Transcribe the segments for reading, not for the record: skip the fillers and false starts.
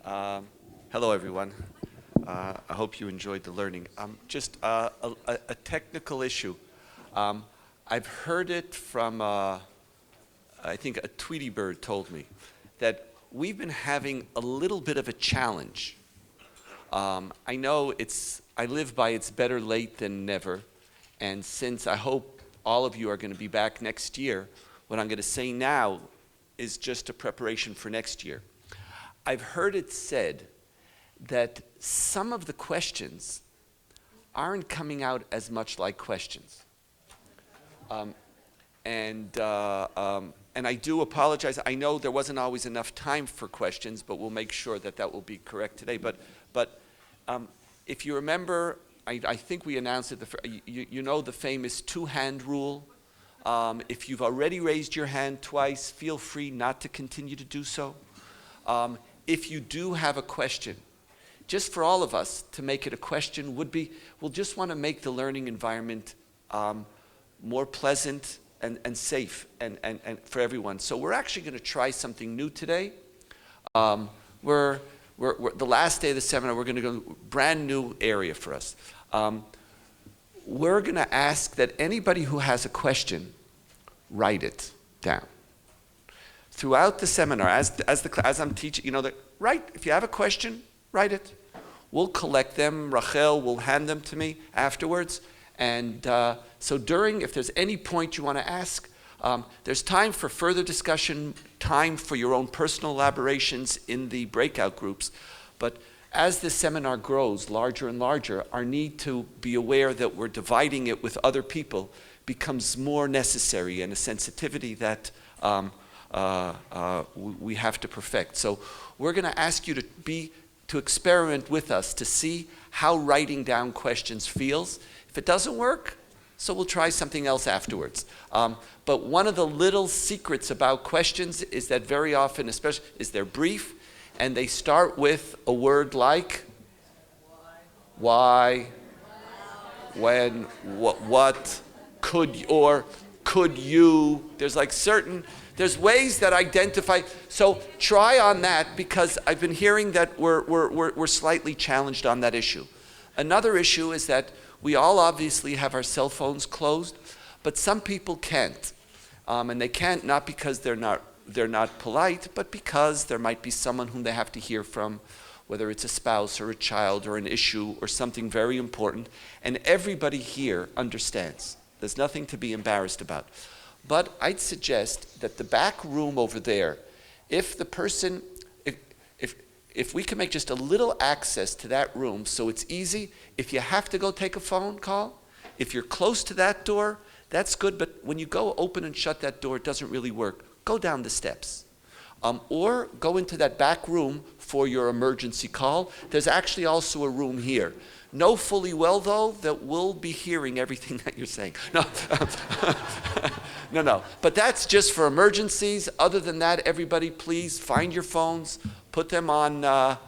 Hello, everyone. I hope you enjoyed the learning. Just a technical issue. I've heard it from, I think a Tweety bird told me, that we've been having a little bit of a challenge. I know I live by it's better late than never, and since I hope all of you are going to be back next year, what I'm going to say now is just a preparation for next year. I've heard it said that some of the questions aren't coming out as much like questions. And I do apologize. I know there wasn't always enough time for questions, but we'll make sure that will be correct today. But if you remember, I think we announced it, you know the famous two-hand rule. If you've already raised your hand twice, feel free not to continue to do so. If you do have a question, just for all of us to make it a question we'll just want to make the learning environment more pleasant and safe and for everyone. So we're actually going to try something new today. We're the last day of the seminar, we're going to go brand new area for us. We're going to ask that anybody who has a question, write it down. Throughout the seminar, as I'm teaching, write. If you have a question, write it. We'll collect them. Rachel will hand them to me afterwards. And so if there's any point you want to ask, there's time for further discussion, time for your own personal elaborations in the breakout groups. But as the seminar grows larger and larger, our need to be aware that we're dividing it with other people becomes more necessary, and a sensitivity that we have to perfect. So we're going to ask you to experiment with us to see how writing down questions feels. If it doesn't work, so we'll try something else afterwards. But one of the little secrets about questions is that very often, especially, is they're brief, and they start with a word like why, when, what, could you. There's ways that identify. So try on that, because I've been hearing that we're slightly challenged on that issue. Another issue is that we all obviously have our cell phones closed, but some people can't. And they can't not because they're not polite, but because there might be someone whom they have to hear from, whether it's a spouse or a child or an issue or something very important. And everybody here understands. There's nothing to be embarrassed about. But I'd suggest that the back room over there, if we can make just a little access to that room so it's easy, if you have to go take a phone call, if you're close to that door, that's good, but when you go open and shut that door, it doesn't really work. Go down the steps. Or go into that back room for your emergency call. There's actually also a room here. Know fully well, though, that we'll be hearing everything that you're saying. No. No. But that's just for emergencies. Other than that, everybody, please find your phones, put them on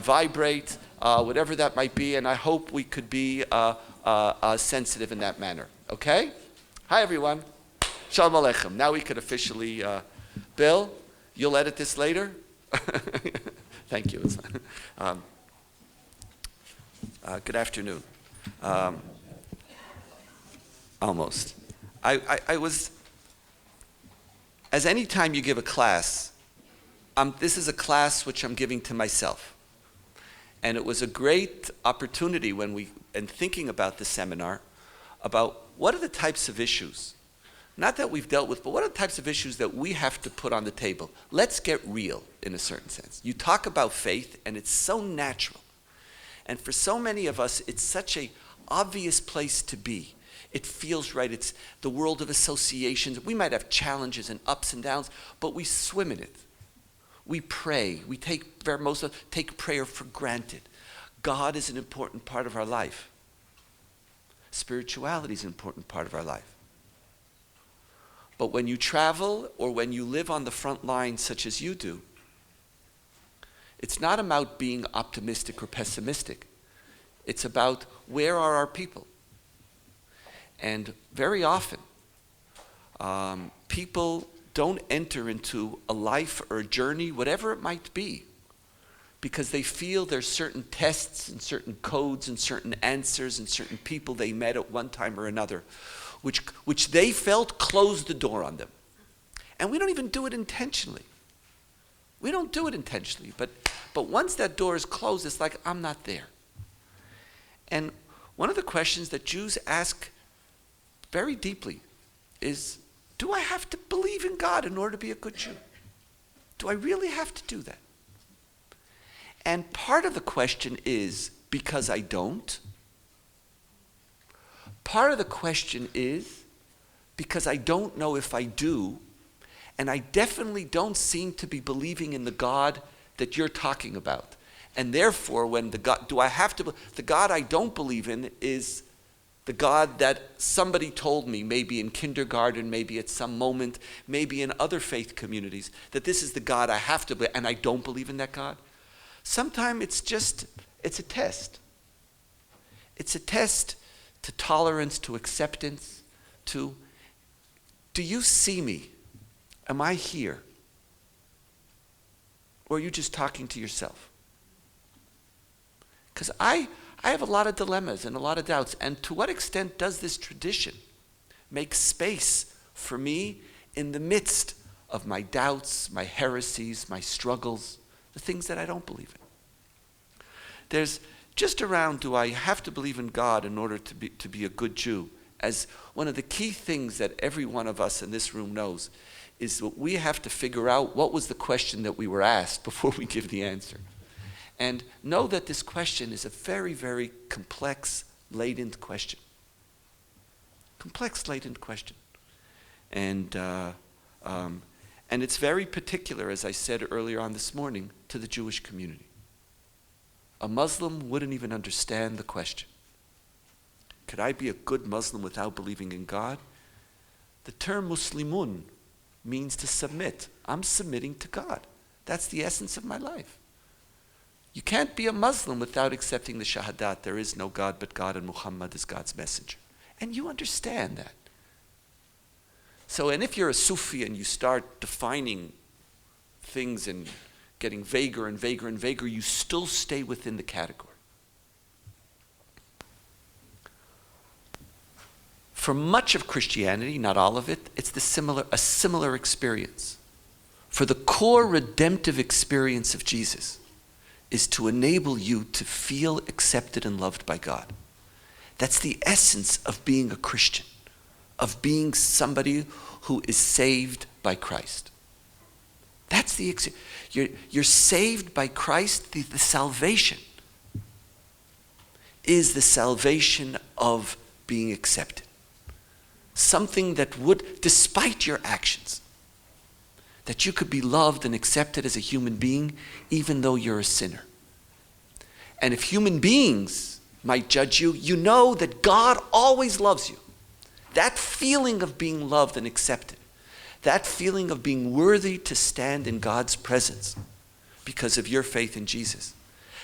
vibrate, whatever that might be, and I hope we could be sensitive in that manner. Okay? Hi, everyone. Shalom Aleichem. Now we could officially, Bill, you'll edit this later? Thank you. Good afternoon. Almost. I was, as any time you give a class, this is a class which I'm giving to myself. And it was a great opportunity in thinking about the seminar, about what are the types of issues, not that we've dealt with, but what are the types of issues that we have to put on the table? Let's get real, in a certain sense. You talk about faith, and it's so natural. And for so many of us, it's such an obvious place to be. It feels right. It's the world of associations. We might have challenges and ups and downs, but we swim in it. We pray. We take prayer for granted. God is an important part of our life. Spirituality is an important part of our life. But when you travel or when you live on the front line such as you do, it's not about being optimistic or pessimistic. It's about where are our people? And very often, people don't enter into a life or a journey, whatever it might be, because they feel there's certain tests and certain codes and certain answers and certain people they met at one time or another, which they felt closed the door on them. And we don't even do it intentionally. We don't do it intentionally, but once that door is closed, it's like, I'm not there. And one of the questions that Jews ask very deeply is, do I have to believe in God in order to be a good Jew? Do I really have to do that? And part of the question is, because I don't. Part of the question is, because I don't know if I do, and I definitely don't seem to be believing in the God that you're talking about. And therefore, when the God I don't believe in is the God that somebody told me, maybe in kindergarten, maybe at some moment, maybe in other faith communities, that this is the God I have to believe, and I don't believe in that God. Sometimes it's a test. It's a test to tolerance, to acceptance, to, do you see me? Am I here? Or are you just talking to yourself? Because I have a lot of dilemmas and a lot of doubts. And to what extent does this tradition make space for me in the midst of my doubts, my heresies, my struggles, the things that I don't believe in? There's just around, do I have to believe in God in order to be a good Jew? As one of the key things that every one of us in this room knows is that we have to figure out what was the question that we were asked before we give the answer. And know that this question is a very, very complex, latent question. Complex, latent question. And it's very particular, as I said earlier on this morning, to the Jewish community. A Muslim wouldn't even understand the question. Could I be a good Muslim without believing in God? The term Muslimun means to submit. I'm submitting to God. That's the essence of my life. You can't be a Muslim without accepting the Shahadat. There is no God but God, and Muhammad is God's messenger. And you understand that. So, and if you're a Sufi and you start defining things and getting vaguer and vaguer and vaguer, you still stay within the category. For much of Christianity, not all of it, it's a similar experience. For the core redemptive experience of Jesus is to enable you to feel accepted and loved by God. That's the essence of being a Christian, of being somebody who is saved by Christ. That's the you're saved by Christ. The salvation is the salvation of being accepted. Something that would, despite your actions, that you could be loved and accepted as a human being even though you're a sinner. And if human beings might judge you, you know that God always loves you. That feeling of being loved and accepted, that feeling of being worthy to stand in God's presence because of your faith in Jesus,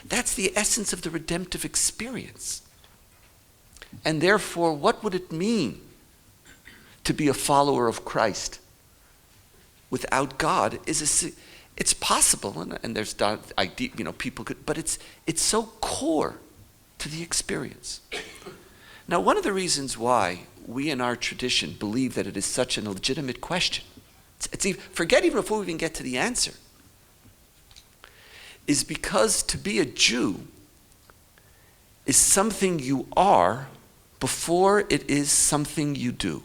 that's the essence of the redemptive experience. And therefore, what would it mean to be a follower of Christ without God? It's possible, and there's people could, but it's so core to the experience. Now, one of the reasons why we in our tradition believe that it is such a legitimate question, forget even before we even get to the answer, is because to be a Jew is something you are before it is something you do.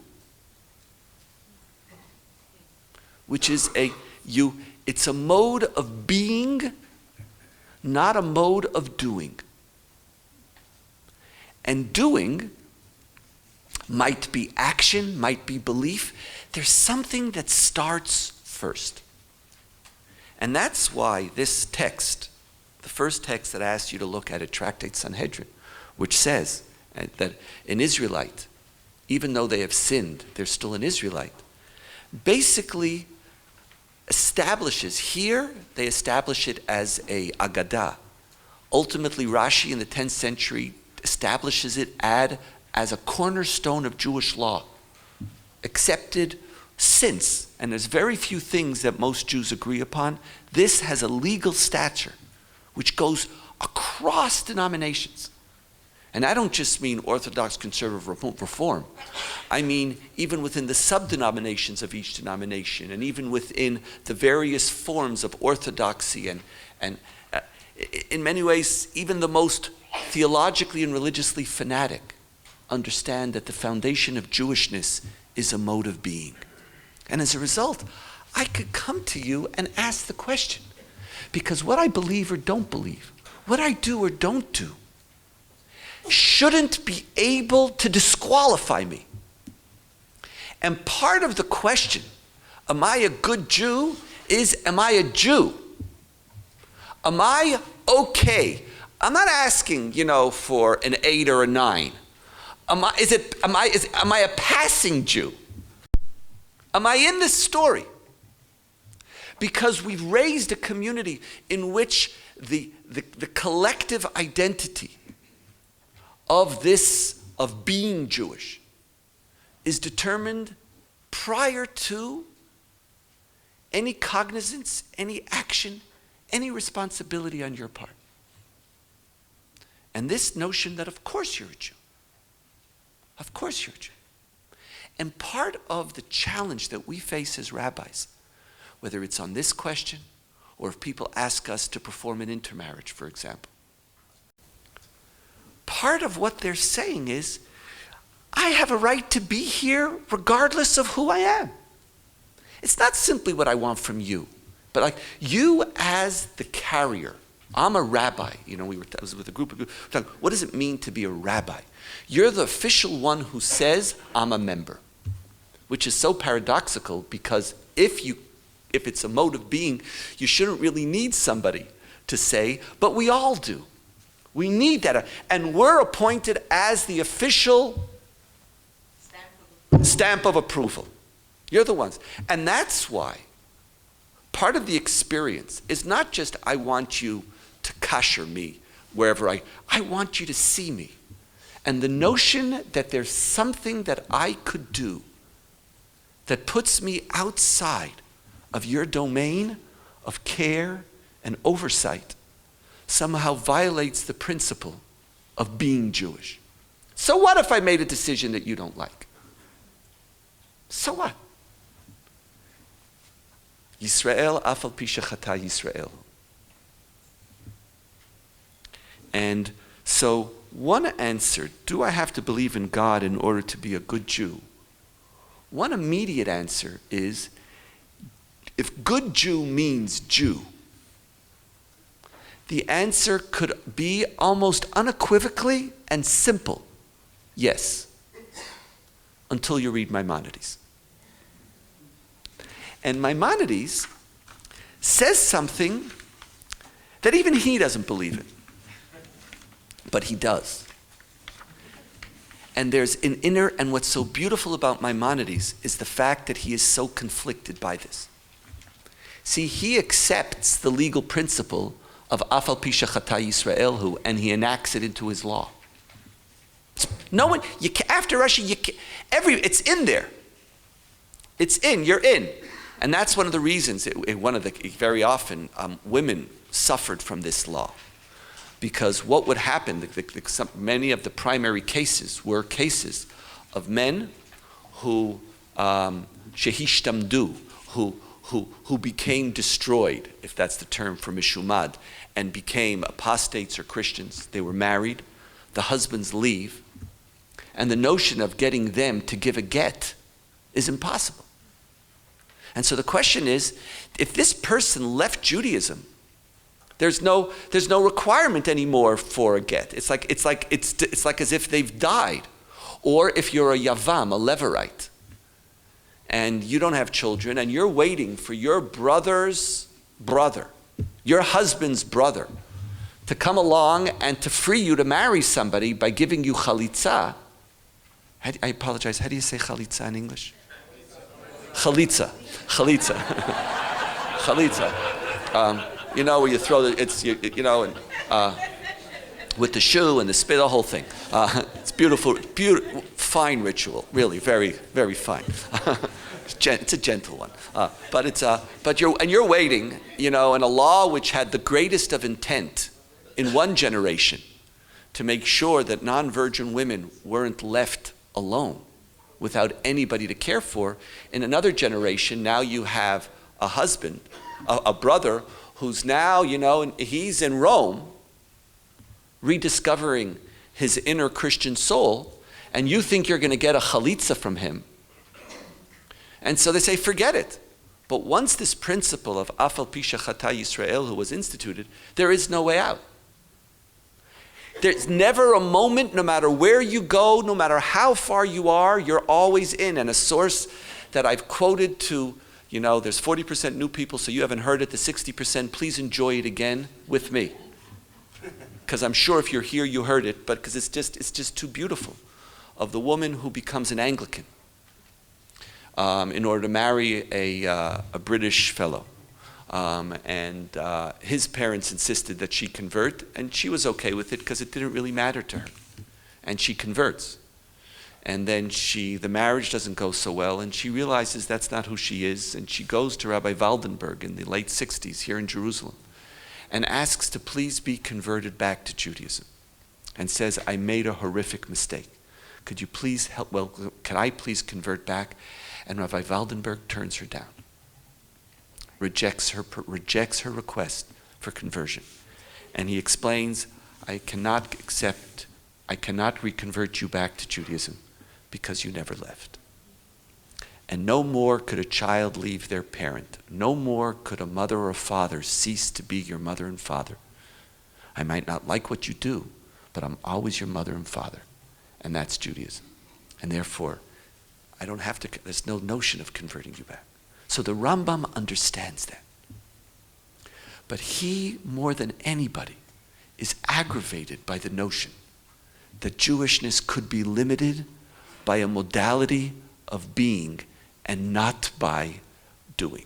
Which is it's a mode of being, not a mode of doing. And doing might be action, might be belief. There's something that starts first. And that's why this text, the first text that I asked you to look at Tractate Sanhedrin, which says that an Israelite, even though they have sinned, they're still an Israelite, basically establishes, here they establish it as a Agadah. Ultimately, Rashi in the 10th century establishes it as a cornerstone of Jewish law, accepted since, and there's very few things that most Jews agree upon, this has a legal stature, which goes across denominations. And I don't just mean Orthodox, Conservative, Reform. I mean even within the sub-denominations of each denomination, and even within the various forms of orthodoxy, and in many ways, even the most theologically and religiously fanatic understand that the foundation of Jewishness is a mode of being. And as a result, I could come to you and ask the question, because what I believe or don't believe, what I do or don't do, shouldn't be able to disqualify me. And part of the question, am I a good Jew, is am I a Jew? Am I okay? I'm not asking, for an 8 or a 9. Am I a passing Jew? Am I in this story? Because we've raised a community in which the collective identity of being Jewish is determined prior to any cognizance, any action, any responsibility on your part. And this notion that of course you're a Jew. Of course you're a Jew. And part of the challenge that we face as rabbis, whether it's on this question or if people ask us to perform an intermarriage, for example, part of what they're saying is, I have a right to be here regardless of who I am. It's not simply what I want from you, but like you as the carrier. I'm a rabbi. I was with a group of people talking, what does it mean to be a rabbi? You're the official one who says, I'm a member, which is so paradoxical because if it's a mode of being, you shouldn't really need somebody to say, but we all do. We need that. And we're appointed as the official stamp of approval. You're the ones. And that's why part of the experience is not just I want you to kasher me wherever I want you to see me. And the notion that there's something that I could do that puts me outside of your domain of care and oversight somehow violates the principle of being Jewish. So what if I made a decision that you don't like? So what? Yisrael afal pi shechata Yisrael. And so one answer, do I have to believe in God in order to be a good Jew? One immediate answer is, if good Jew means Jew, the answer could be almost unequivocally and simple, yes, until you read Maimonides. And Maimonides says something that even he doesn't believe in, but he does. And there's an inner, and what's so beautiful about Maimonides is the fact that he is so conflicted by this. See, he accepts the legal principle of afal pi shechata Yisraelhu, and he enacts it into his law. No one, after Russia, it's in there. It's in, you're in. And that's one of the reasons, very often, women suffered from this law. Because what would happen, many of the primary cases were cases of men who, shehishtamdu, who became destroyed, if that's the term for mishumad, and became apostates or Christians. They were married, the husbands leave, and the notion of getting them to give a get is impossible. And so the question is, if this person left Judaism, there's no requirement anymore for a get. It's like as if they've died. Or if you're a Yavam, a Levirate, and you don't have children, and you're waiting for your brother's brother, your husband's brother, to come along and to free you to marry somebody by giving you chalitza. I apologize, how do you say chalitza in English? Chalitza. Where you throw with the shoe and the spit, the whole thing. It's beautiful, fine ritual, really, very, very fine. It's a gentle one, but you're waiting, in a law which had the greatest of intent in one generation to make sure that non-virgin women weren't left alone without anybody to care for. In another generation, now you have a husband, a brother who's now, he's in Rome rediscovering his inner Christian soul, and you think you're going to get a chalitza from him. And so they say, forget it. But once this principle of Afal Pisha Chata Yisrael was instituted, there is no way out. There's never a moment, no matter where you go, no matter how far you are, you're always in. And a source that I've quoted to, there's 40% new people, so you haven't heard it, the 60%, please enjoy it again with me. Because I'm sure if you're here, you heard it, but because it's just too beautiful. Of the woman who becomes an Anglican in order to marry a British fellow. And his parents insisted that she convert, and she was okay with it because it didn't really matter to her. And she converts. And then the marriage doesn't go so well, and she realizes that's not who she is, and she goes to Rabbi Waldenberg in the late 60s here in Jerusalem and asks to please be converted back to Judaism, and says, I made a horrific mistake. Could you please help? Well, can I please convert back? And Rabbi Waldenberg turns her down, rejects her request for conversion. And he explains, I cannot reconvert you back to Judaism because you never left. And no more could a child leave their parent. No more could a mother or a father cease to be your mother and father. I might not like what you do, but I'm always your mother and father. And that's Judaism. And therefore, there's no notion of converting you back. So the Rambam understands that. But he, more than anybody, is aggravated by the notion that Jewishness could be limited by a modality of being and not by doing.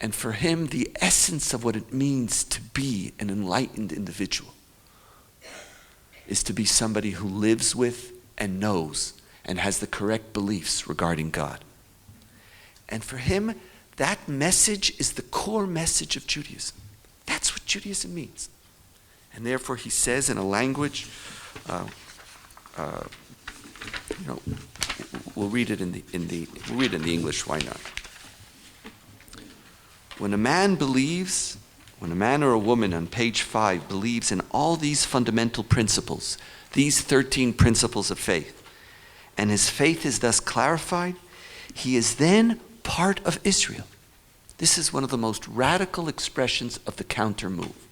And for him, the essence of what it means to be an enlightened individual is to be somebody who lives with and knows and has the correct beliefs regarding God. And for him, that message is the core message of Judaism. That's what Judaism means. And therefore he says in a language, we'll read it in the English, why not? When a man or a woman on page 5 believes in all these fundamental principles, these 13 principles of faith, and his faith is thus clarified, he is then part of Israel. This is one of the most radical expressions of the counter move.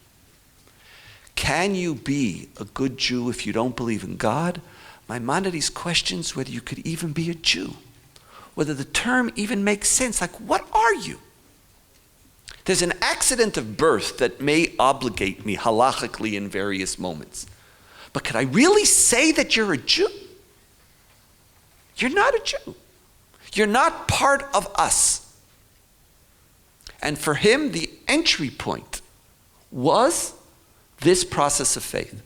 Can you be a good Jew if you don't believe in God? Maimonides questions whether you could even be a Jew, whether the term even makes sense. Like, what are you? There's an accident of birth that may obligate me halachically in various moments. But could I really say that you're a Jew? You're not a Jew. You're not part of us. And for him, the entry point was this process of faith.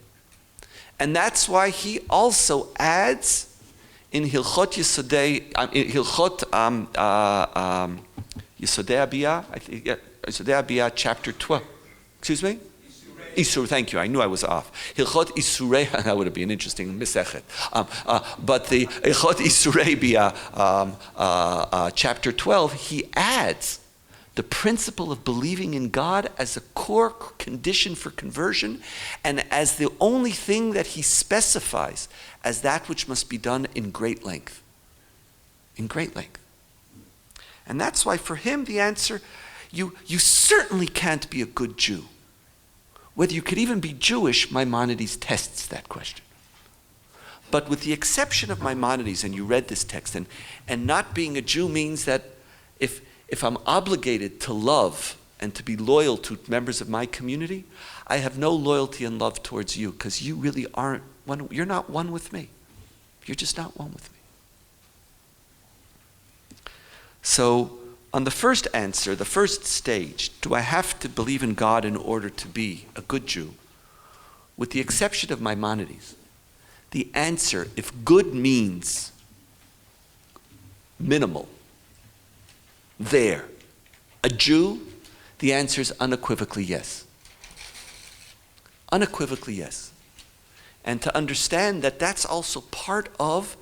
And that's why he also adds in Hilchot Yesodei Abiyah, chapter 12. Excuse me? Isur, thank you. I knew I was off. Hilchot Isurei, that would have been interesting, Misechet. But the Hilchot Isurei Biyah, chapter 12, he adds the principle of believing in God as a core condition for conversion and as the only thing that he specifies as that which must be done in great length. In great length. And that's why for him the answer, you certainly can't be a good Jew. Whether you could even be Jewish, Maimonides tests that question. But with the exception of Maimonides, and you read this text, and not being a Jew means that if I'm obligated to love and to be loyal to members of my community, I have no loyalty and love towards you because you really aren't one. You're not one with me. You're just not one with me. So on the first answer, the first stage, do I have to believe in God in order to be a good Jew? With the exception of Maimonides, the answer, if good means minimal. There. A Jew, the answer is unequivocally yes. Unequivocally yes. And to understand that that's also part of,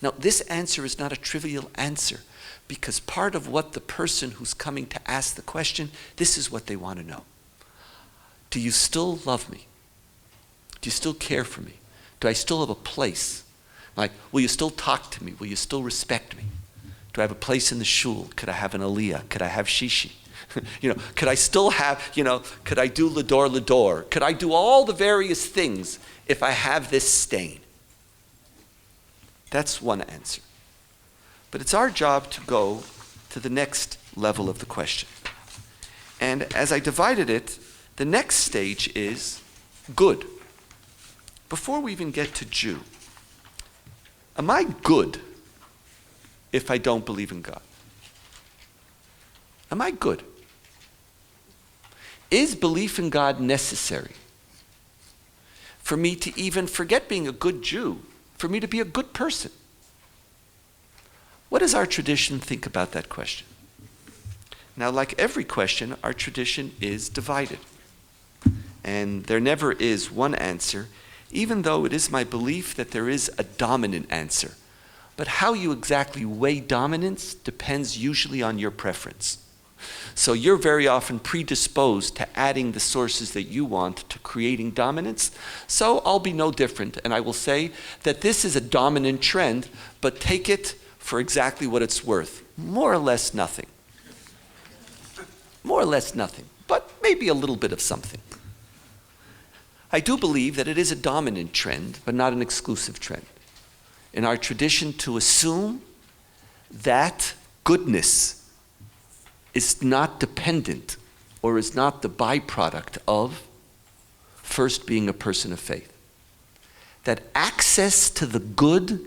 now this answer is not a trivial answer, because part of what the person who's coming to ask the question, this is what they want to know. Do you still love me? Do you still care for me? Do I still have a place? Like, will you still talk to me? Will you still respect me? Do I have a place in the shul? Could I have an aliyah? Could I have shishi? Could I still have, could I do lador? Could I do all the various things if I have this stain? That's one answer. But it's our job to go to the next level of the question. And as I divided it, the next stage is good. Before we even get to Jew, am I good if I don't believe in God? Am I good? Is belief in God necessary for me to even forget being a good Jew, for me to be a good person? What does our tradition think about that question? Now, like every question, our tradition is divided. And there never is one answer, even though it is my belief that there is a dominant answer. But how you exactly weigh dominance depends usually on your preference. So you're very often predisposed to adding the sources that you want to creating dominance. So I'll be no different, and I will say that this is a dominant trend, but take it for exactly what it's worth. More or less nothing. More or less nothing, but maybe a little bit of something. I do believe that it is a dominant trend, but not an exclusive trend. In our tradition, to assume that goodness is not dependent or is not the byproduct of first being a person of faith. That access to the good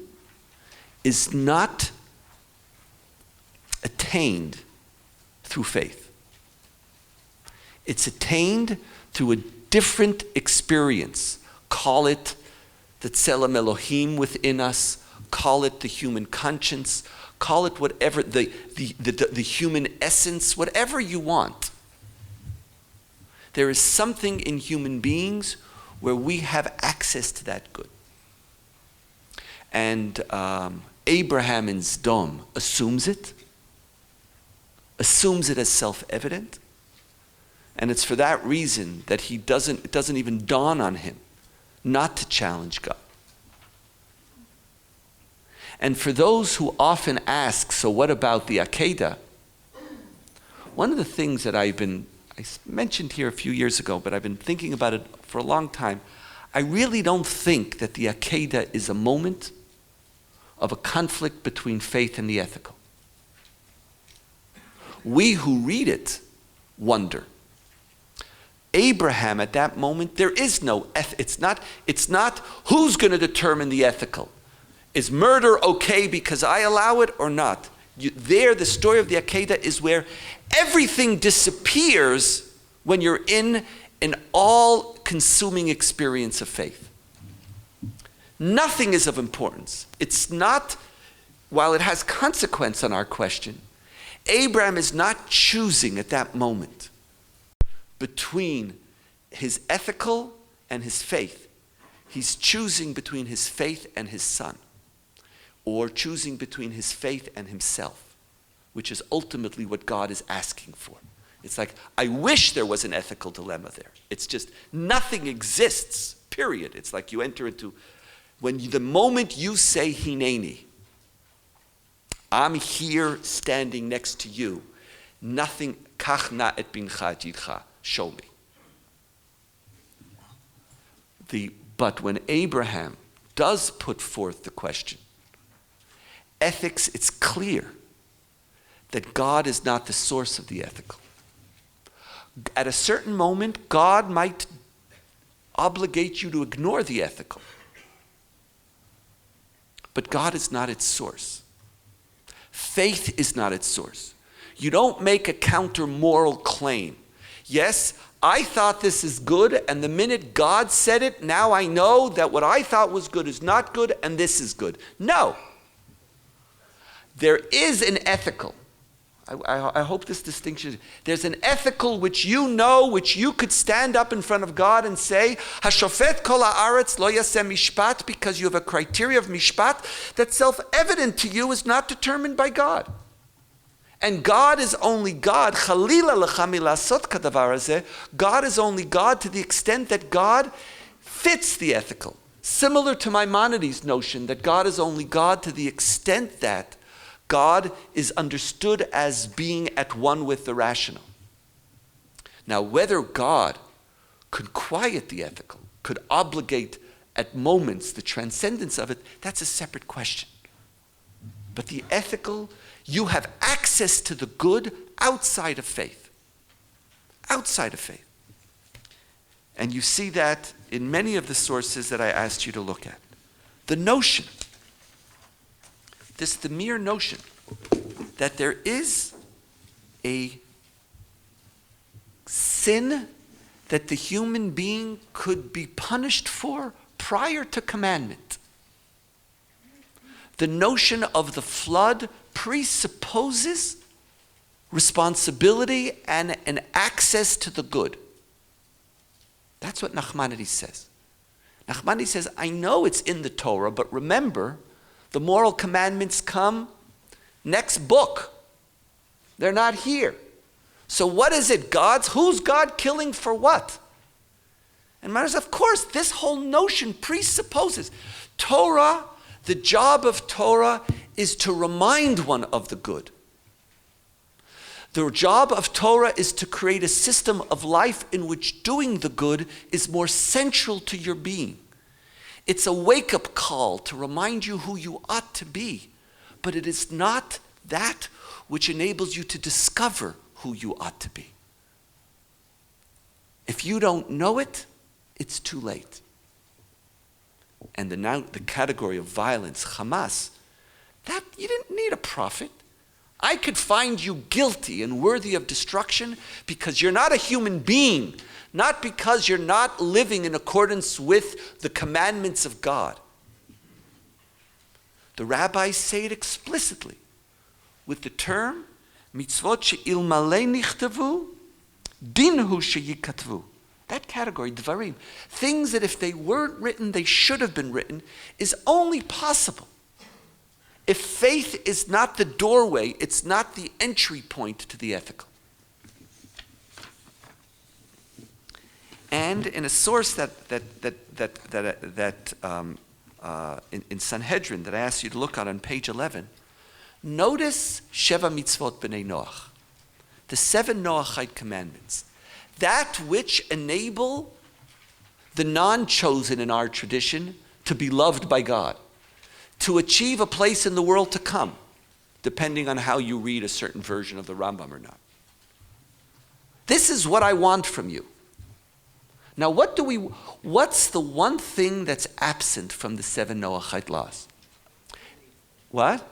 is not attained through faith. It's attained through a different experience. Call it the Tselem Elohim within us, call it the human conscience, call it whatever, the human essence, whatever you want. There is something in human beings where we have access to that good. And Abraham in Sdom assumes it as self-evident. And it's for that reason that it doesn't even dawn on him not to challenge God. And for those who often ask, so what about the Akedah? One of the things that I mentioned here a few years ago, but I've been thinking about it for a long time, I really don't think that the Akedah is a moment of a conflict between faith and the ethical. We who read it wonder. Abraham at that moment, there is no, it's not who's going to determine the ethical. Is murder okay because I allow it or not? The story of the Akedah is where everything disappears when you're in an all-consuming experience of faith. Nothing is of importance. It's not, while it has consequence on our question, Abraham is not choosing at that moment between his ethical and his faith. He's choosing between his faith and his son, or choosing between his faith and himself, which is ultimately what God is asking for. It's like, I wish there was an ethical dilemma there. It's just, nothing exists, period. It's like you enter into, the moment you say Hineni, I'm here standing next to you, nothing, kach na et bincha et yidcha, show me. But when Abraham does put forth the question, ethics, it's clear that God is not the source of the ethical. At a certain moment, God might obligate you to ignore the ethical. But God is not its source. Faith is not its source. You don't make a counter-moral claim. Yes, I thought this is good, and the minute God said it, now I know that what I thought was good is not good, and this is good. No. There is an ethical. I hope this distinction. There's an ethical which you know, which you could stand up in front of God and say, Hashofet kol haaretz lo yaseh mishpat, because you have a criteria of mishpat that's self-evident to you is not determined by God. And God is only God. Chalila lecha milasot kadavar hazeh. God is only God to the extent that God fits the ethical. Similar to Maimonides' notion that God is only God to the extent that God is understood as being at one with the rational. Now, whether God could quiet the ethical, could obligate at moments the transcendence of it, that's a separate question. But the ethical, you have access to the good outside of faith. Outside of faith. And you see that in many of the sources that I asked you to look at. The notion, the mere notion that there is a sin that the human being could be punished for prior to commandment. The notion of the flood presupposes responsibility and an access to the good. That's what Maimonides says. Maimonides says, I know it's in the Torah, but remember, the moral commandments come next book. They're not here. So what is it? Who's God killing for what? And Maimonides, of course, this whole notion presupposes Torah. The job of Torah is to remind one of the good. The job of Torah is to create a system of life in which doing the good is more central to your being. It's a wake-up call to remind you who you ought to be, but it is not that which enables you to discover who you ought to be. If you don't know it, it's too late. And the category of violence, Hamas, that you didn't need a prophet. I could find you guilty and worthy of destruction because you're not a human being, not because you're not living in accordance with the commandments of God. The rabbis say it explicitly with the term mitzvot she'ilmalei nichtavu, dinhu sheyikatvu. That category, dvarim, things that if they weren't written, they should have been written, is only possible if faith is not the doorway, it's not the entry point to the ethical. And in a source in Sanhedrin that I asked you to look at on page 11, notice Sheva Mitzvot B'nai Noach, the 7 Noachite commandments, that which enable the non-chosen in our tradition to be loved by God, to achieve a place in the world to come, depending on how you read a certain version of the Rambam or not. This is what I want from you. Now, what's the one thing that's absent from the 7 Noachite laws? What?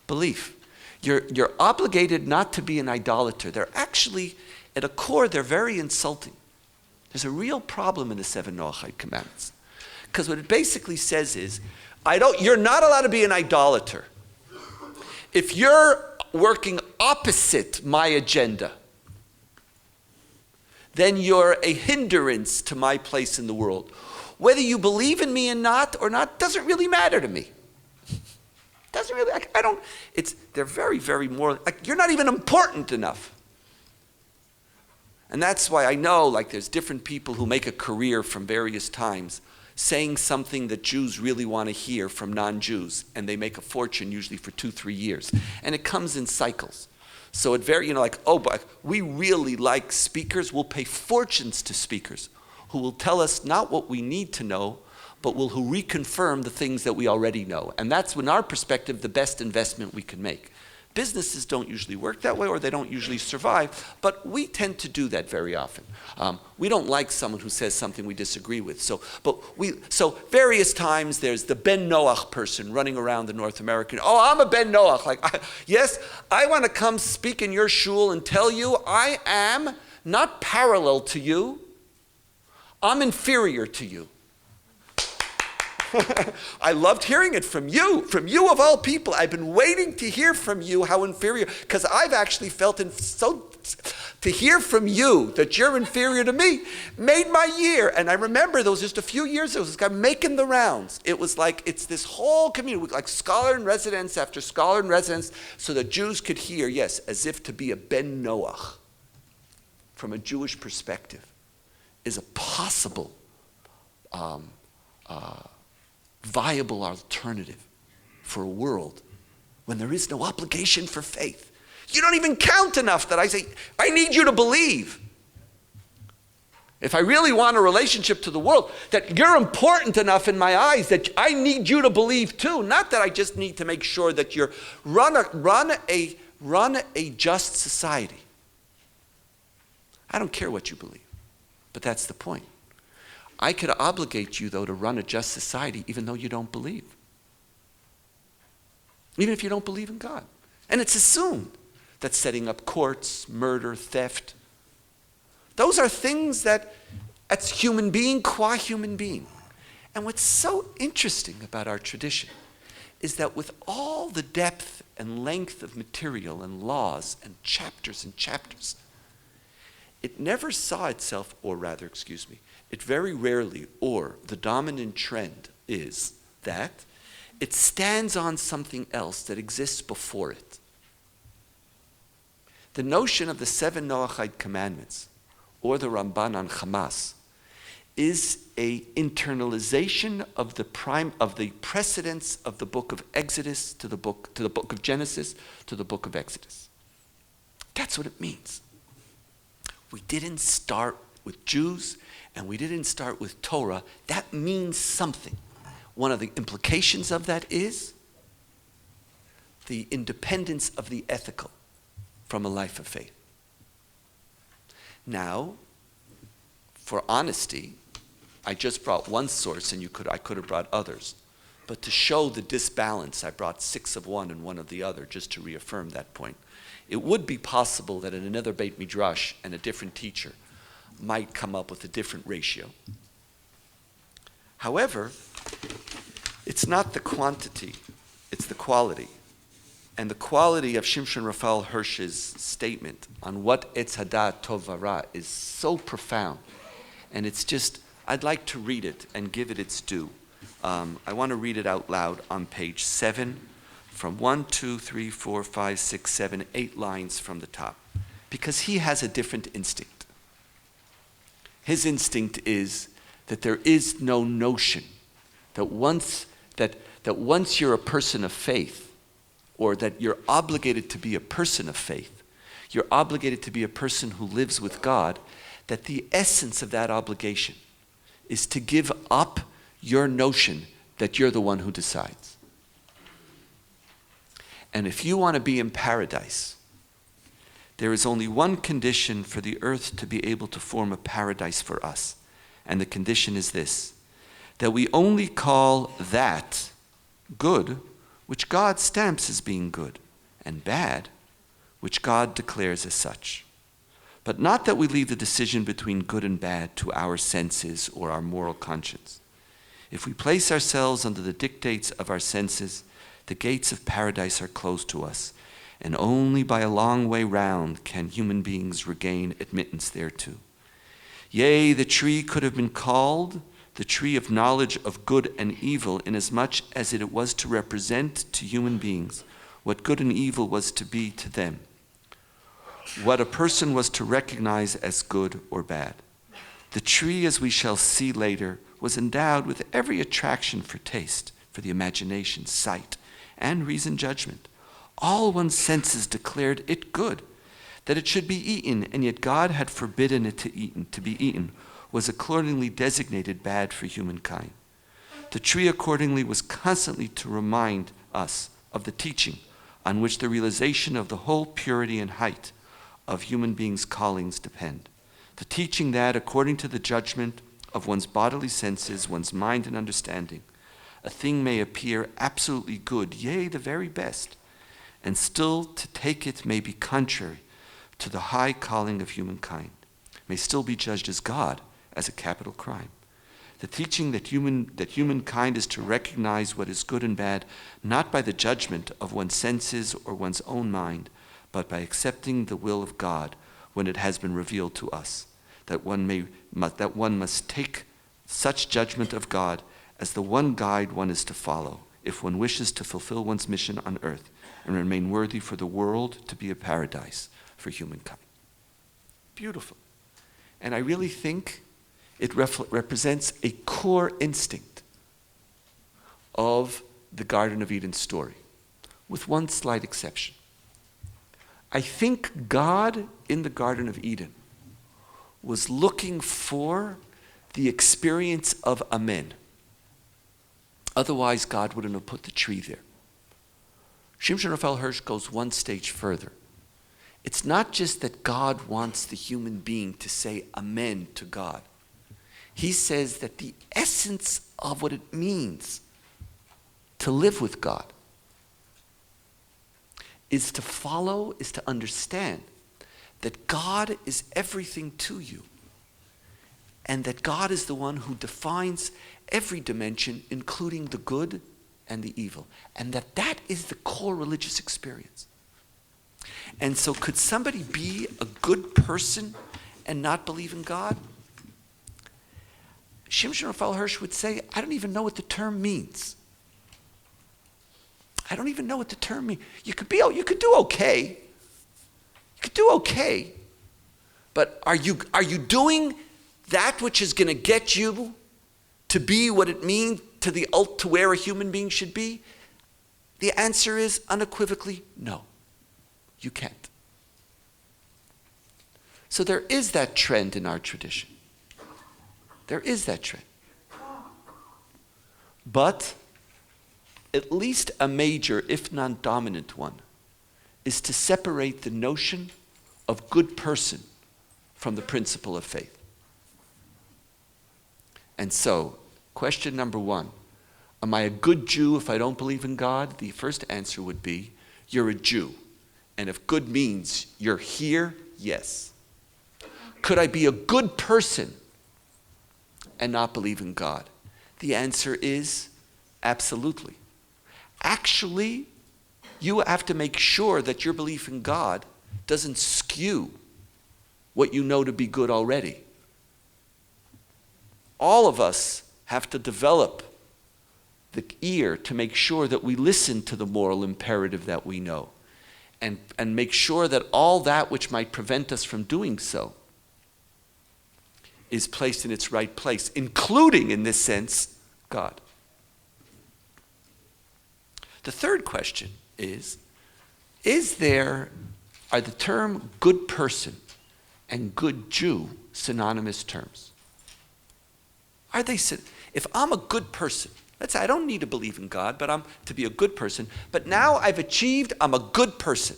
Belief. You're obligated not to be an idolater. They're actually, at a core, they're very insulting. There's a real problem in the 7 Noachite commandments. Because what it basically says is, you're not allowed to be an idolater. If you're working opposite my agenda, then you're a hindrance to my place in the world. Whether you believe in me or not doesn't really matter to me. Doesn't really, they're very, very more, you're not even important enough. And that's why I know, there's different people who make a career from various times saying something that Jews really want to hear from non-Jews, and they make a fortune usually for 2-3 years. And it comes in cycles. So it but we really like speakers. We'll pay fortunes to speakers who will tell us not what we need to know, but who reconfirm the things that we already know. And that's, in our perspective, the best investment we can make. Businesses don't usually work that way, or they don't usually survive, but we tend to do that very often. We don't like someone who says something we disagree with. So various times there's the Ben Noach person running around the North American. Oh, I'm a Ben Noach. Yes, I want to come speak in your shul and tell you I am not parallel to you. I'm inferior to you. I loved hearing it from you of all people. I've been waiting to hear from you how inferior, because I've actually felt to hear from you that you're inferior to me made my year. And I remember there was just a few years, there was this guy making the rounds. It was like, it's this whole community, like scholar in residence after scholar in residence, so that Jews could hear, yes, as if to be a Ben Noach, from a Jewish perspective, is a possible viable alternative for a world when there is no obligation for faith. You don't even count enough that I say, I need you to believe. If I really want a relationship to the world, that you're important enough in my eyes that I need you to believe too. Not that I just need to make sure that you're run a just society. I don't care what you believe, but that's the point. I could obligate you, though, to run a just society even though you don't believe. Even if you don't believe in God. And it's assumed that setting up courts, murder, theft, those are things that's human being qua human being. And what's so interesting about our tradition is that with all the depth and length of material and laws and chapters, it never saw itself, or rather, it very rarely, or the dominant trend is that it stands on something else that exists before it. The notion of the 7 Noahide commandments, or the Ramban on Hamas, is a internalization of the precedence of the book of Exodus to the book of Genesis to the book of Exodus. That's what it means. We didn't start with Jews, and we didn't start with Torah. That means something. One of the implications of that is the independence of the ethical from a life of faith. Now, for honesty, I just brought one source, and I could have brought others. But to show the disbalance, I brought 6 of one and 1 of the other, just to reaffirm that point. It would be possible that in another Beit Midrash and a different teacher might come up with a different ratio. However, it's not the quantity, it's the quality. And the quality of Shimshon Raphael Hirsch's statement on what Etz Hadat Tov Vara is so profound. And it's just, I'd like to read it and give it its due. I want to read it out loud on page 7, from 1, 2, 3, 4, 5, 6, 7, 8 lines from the top. Because he has a different instinct. His instinct is that there is no notion that once you're a person of faith, or that you're obligated to be a person of faith, you're obligated to be a person who lives with God, that the essence of that obligation is to give up your notion that you're the one who decides. And if you want to be in paradise, there is only one condition for the earth to be able to form a paradise for us. And the condition is this, that we only call that good which God stamps as being good, and bad which God declares as such. But not that we leave the decision between good and bad to our senses or our moral conscience. If we place ourselves under the dictates of our senses, the gates of paradise are closed to us, and only by a long way round can human beings regain admittance thereto. Yea, the tree could have been called the tree of knowledge of good and evil, inasmuch as it was to represent to human beings what good and evil was to be to them, what a person was to recognize as good or bad. The tree, as we shall see later, was endowed with every attraction for taste, for the imagination, sight, and reason judgment. All one's senses declared it good, that it should be eaten, and yet God had forbidden it to be eaten, was accordingly designated bad for humankind. The tree accordingly was constantly to remind us of the teaching on which the realization of the whole purity and height of human beings' callings depend. The teaching that, according to the judgment of one's bodily senses, one's mind and understanding, a thing may appear absolutely good, yea, the very best, and still to take it may be contrary to the high calling of humankind, may still be judged as God, as a capital crime. the teaching that humankind is to recognize what is good and bad, not by the judgment of one's senses or one's own mind, but by accepting the will of God when it has been revealed to us, that one must take such judgment of God as the one guide one is to follow, if one wishes to fulfill one's mission on earth and remain worthy for the world to be a paradise for humankind. Beautiful. And I really think it represents a core instinct of the Garden of Eden story, with one slight exception. I think God in the Garden of Eden was looking for the experience of Amen. Otherwise, God wouldn't have put the tree there. Shimshon Raphael Hirsch goes one stage further. It's not just that God wants the human being to say Amen to God. He says that the essence of what it means to live with God is to follow, is to understand that God is everything to you, and that God is the one who defines every dimension, including the good and the evil, and that is the core religious experience. And so could somebody be a good person and not believe in God? Shimshon Raphael Hirsch would say, I don't even know what the term means. I don't even know what the term means. You could do okay. You could do okay. But are you doing that which is going to get you to be what it means to where a human being should be? The answer is unequivocally no. You can't. So there is that trend in our tradition. There is that trend. But at least a major, if not dominant one, is to separate the notion of good person from the principle of faith. And so, question number one, am I a good Jew if I don't believe in God? The first answer would be, you're a Jew. And if good means you're here, yes. Could I be a good person and not believe in God? The answer is absolutely. Actually, you have to make sure that your belief in God doesn't skew what you know to be good already. All of us have to develop the ear to make sure that we listen to the moral imperative that we know, and make sure that all that which might prevent us from doing so is placed in its right place, including, in this sense, God. The third question is are the term good person and good Jew synonymous terms? Are they? If I'm a good person, let's say I don't need to believe in God, but I'm to be a good person, but now I've achieved, I'm a good person.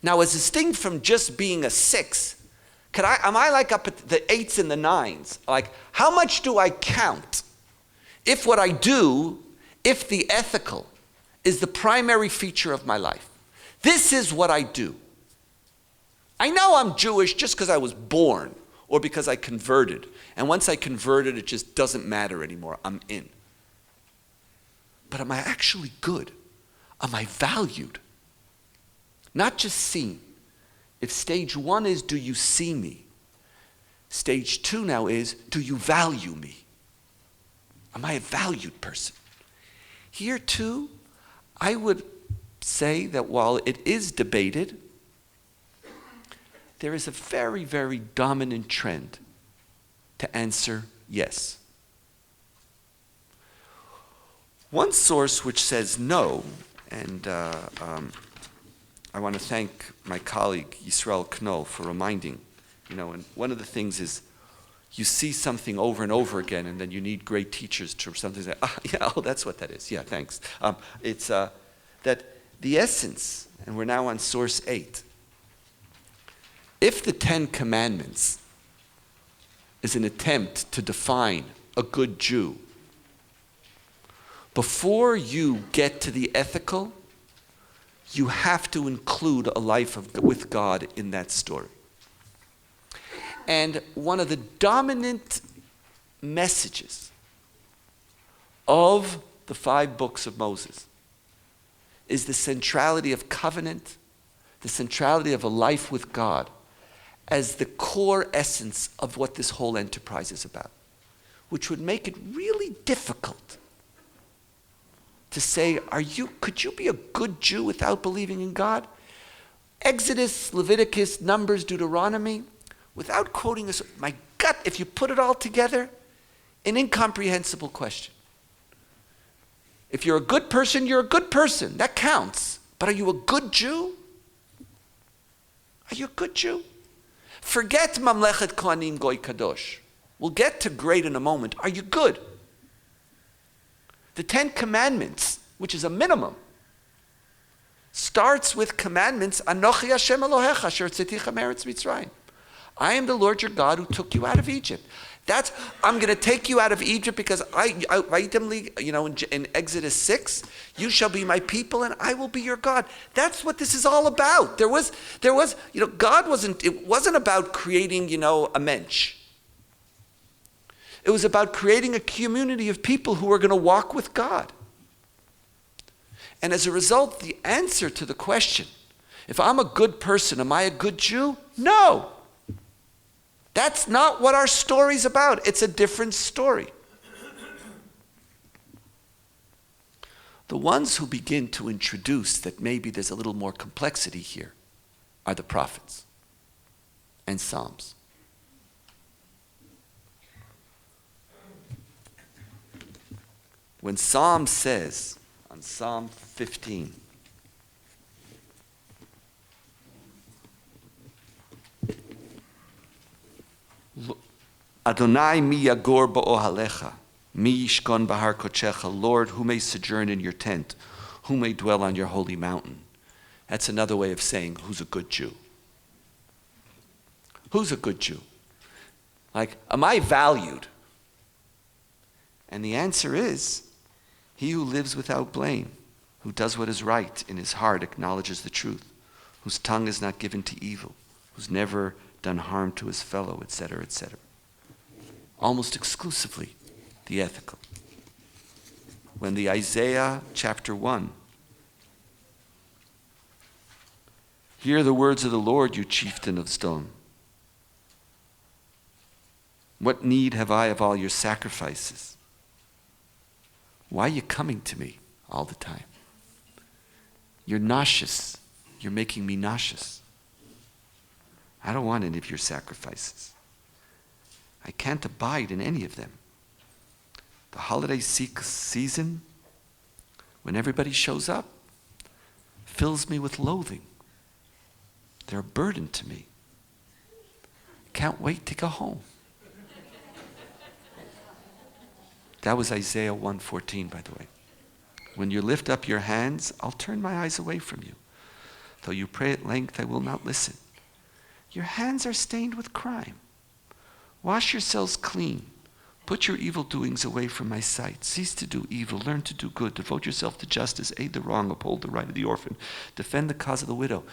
Now, as distinct from just being a 6, am I like up at the 8s and the 9s? Like, how much do I count if what I do, if the ethical is the primary feature of my life? This is what I do. I know I'm Jewish just because I was born or because I converted. And once I converted, it just doesn't matter anymore. I'm in. But am I actually good? Am I valued? Not just seen. If stage 1 is, do you see me? Stage 2 now is, do you value me? Am I a valued person? Here too, I would say that while it is debated, there is a very, very dominant trend to answer yes. One source which says no, and I want to thank my colleague Yisrael Knoll for reminding, and one of the things is you see something over and over again, and then you need great teachers to something say, that's what that is. Yeah, thanks. It's that the essence, and we're now on source 8, if the 10 Commandments is an attempt to define a good Jew, before you get to the ethical, you have to include a life with God in that story. And one of the dominant messages of the 5 books of Moses is the centrality of covenant, the centrality of a life with God as the core essence of what this whole enterprise is about, which would make it really difficult to say, could you be a good Jew without believing in God? Exodus, Leviticus, Numbers, Deuteronomy, without quoting this, my gut, if you put it all together, an incomprehensible question. If you're a good person, you're a good person. That counts. But are you a good Jew? Are you a good Jew? Forget Mamlechet Kohanim Goy Kadosh. We'll get to great in a moment. Are you good? The 10 Commandments, which is a minimum, starts with commandments, Anochi Hashem Elohecha, Asher Tziticha Meretz Mitzrayim. I am the Lord your God who took you out of Egypt. I'm going to take you out of Egypt because in Exodus 6, you shall be my people and I will be your God. That's what this is all about. It wasn't about creating, a mensch. It was about creating a community of people who are going to walk with God. And as a result, the answer to the question, if I'm a good person, am I a good Jew? No. That's not what our story's about. It's a different story. The ones who begin to introduce that maybe there's a little more complexity here are the prophets and Psalms. When Psalm says, on Psalm 15, Adonai mi yagor ba'ohalecha, mi yishkon bahar kochecha, Lord, who may sojourn in your tent, who may dwell on your holy mountain. That's another way of saying, who's a good Jew? Who's a good Jew? Like, am I valued? And the answer is, he who lives without blame, who does what is right in his heart, acknowledges the truth, whose tongue is not given to evil, who's never done harm to his fellow, etc., etc. Almost exclusively the ethical. When the Isaiah chapter 1, hear the words of the Lord, you chieftain of stone. What need have I of all your sacrifices? Why are you coming to me all the time? You're nauseous. You're making me nauseous. I don't want any of your sacrifices. I can't abide in any of them. The holiday season, when everybody shows up, fills me with loathing. They're a burden to me. Can't wait to go home. That was Isaiah 1:14, by the way. When you lift up your hands, I'll turn my eyes away from you. Though you pray at length, I will not listen. Your hands are stained with crime. Wash yourselves clean. Put your evil doings away from my sight. Cease to do evil. Learn to do good. Devote yourself to justice. Aid the wrong. Uphold the right of the orphan. Defend the cause of the widow.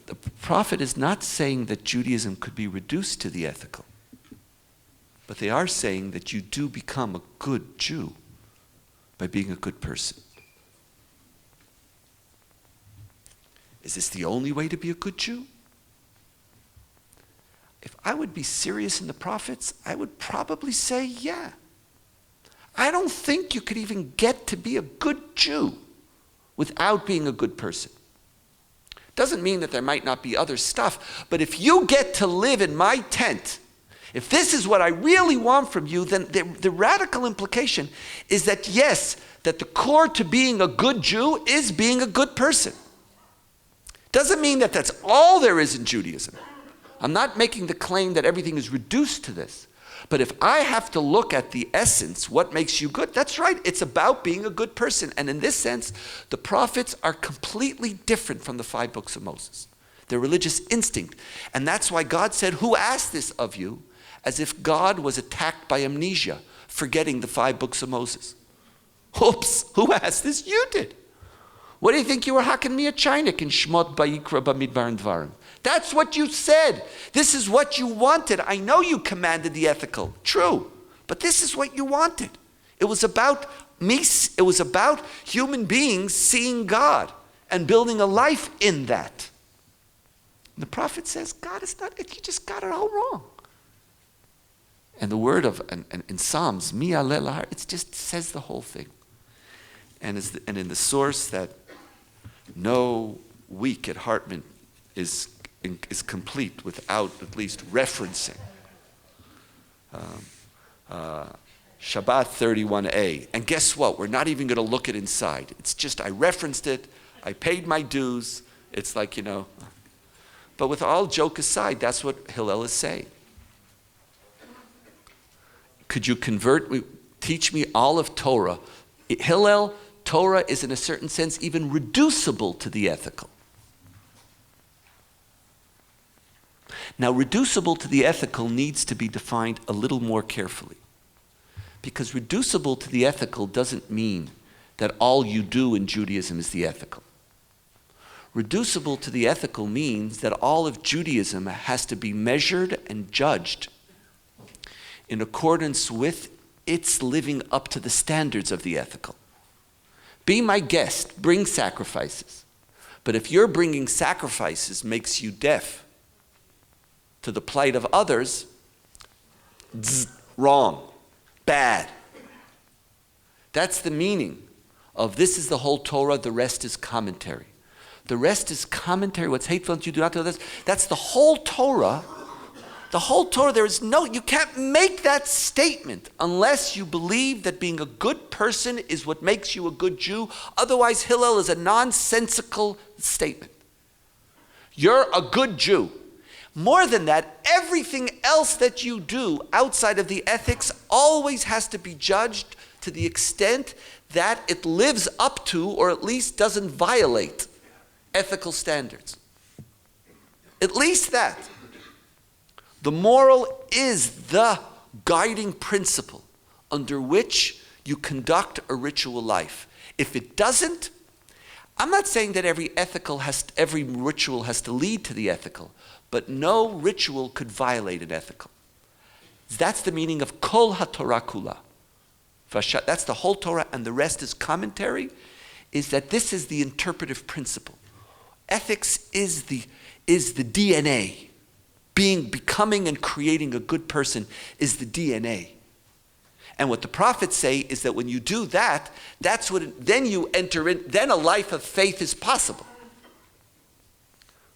The prophet is not saying that Judaism could be reduced to the ethical. But they are saying that you do become a good Jew by being a good person. Is this the only way to be a good Jew? If I would be serious in the prophets, I would probably say, yeah. I don't think you could even get to be a good Jew without being a good person. Doesn't mean that there might not be other stuff, but if you get to live in my tent, if this is what I really want from you, then the radical implication is that yes, that the core to being a good Jew is being a good person. Doesn't mean that that's all there is in Judaism. I'm not making the claim that everything is reduced to this. But if I have to look at the essence, what makes you good, that's right. It's about being a good person. And in this sense, the prophets are completely different from the 5 books of Moses. Their religious instinct. And that's why God said, who asked this of you? As if God was attacked by amnesia, forgetting the 5 books of Moses. Oops, who asked this? You did. What do you think you were hacking me a chinik in Shmot, Bayikra, Bamidbar, and Dvarim? That's what you said. This is what you wanted. I know you commanded the ethical. True. But this is what you wanted. It was about me. It was about human beings seeing God and building a life in that. The prophet says, God is not it. You just got it all wrong. And the word of, and in Psalms, Mi aleh lahar, it just says the whole thing. And in the source that no week at Hartman is complete without at least referencing Shabbat 31a. And guess what? We're not even going to look it inside. It's just I referenced it. I paid my dues. It's like, But with all joke aside, that's what Hillel is saying. Could you teach me all of Torah? Hillel, Torah is in a certain sense even reducible to the ethical. Now, reducible to the ethical needs to be defined a little more carefully. Because reducible to the ethical doesn't mean that all you do in Judaism is the ethical. Reducible to the ethical means that all of Judaism has to be measured and judged in accordance with its living up to the standards of the ethical. Be my guest, bring sacrifices. But if your bringing sacrifices makes you deaf to the plight of others, wrong, bad. That's the meaning of this is the whole Torah, the rest is commentary. The rest is commentary. What's hateful that you do not do this. That's the whole Torah. The whole Torah, you can't make that statement unless you believe that being a good person is what makes you a good Jew. Otherwise, Hillel is a nonsensical statement. You're a good Jew. More than that, everything else that you do outside of the ethics always has to be judged to the extent that it lives up to, or at least doesn't violate, ethical standards. At least that. The moral is the guiding principle under which you conduct a ritual life. If it doesn't, I'm not saying that every ritual has to lead to the ethical, but no ritual could violate an ethical. That's the meaning of Kol HaTorah Kula. That's the whole Torah, and the rest is commentary, is that this is the interpretive principle. Ethics is the DNA. Becoming and creating a good person is the DNA. And what the prophets say is that when you do that, then you enter in, then a life of faith is possible.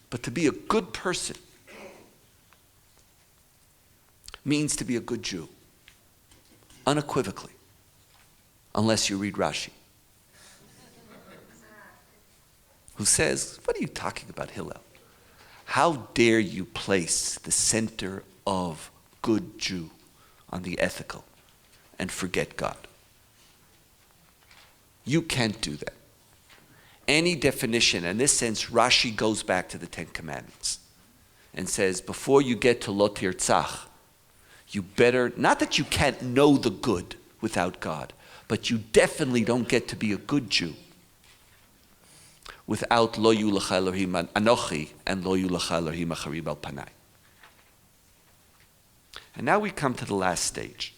But to be a good person means to be a good Jew, unequivocally, unless you read Rashi, who says, what are you talking about, Hillel? How dare you place the center of good Jew on the ethical and forget God? You can't do that. Any definition, in this sense, Rashi goes back to the Ten Commandments and says, before you get to Lo Tirtzach, you better, not that you can't know the good without God, but you definitely don't get to be a good Jew without Lo Yulecha Elohim Anochi and Lo Yulecha Elohim Acharib al Panai. And now we come to the last stage.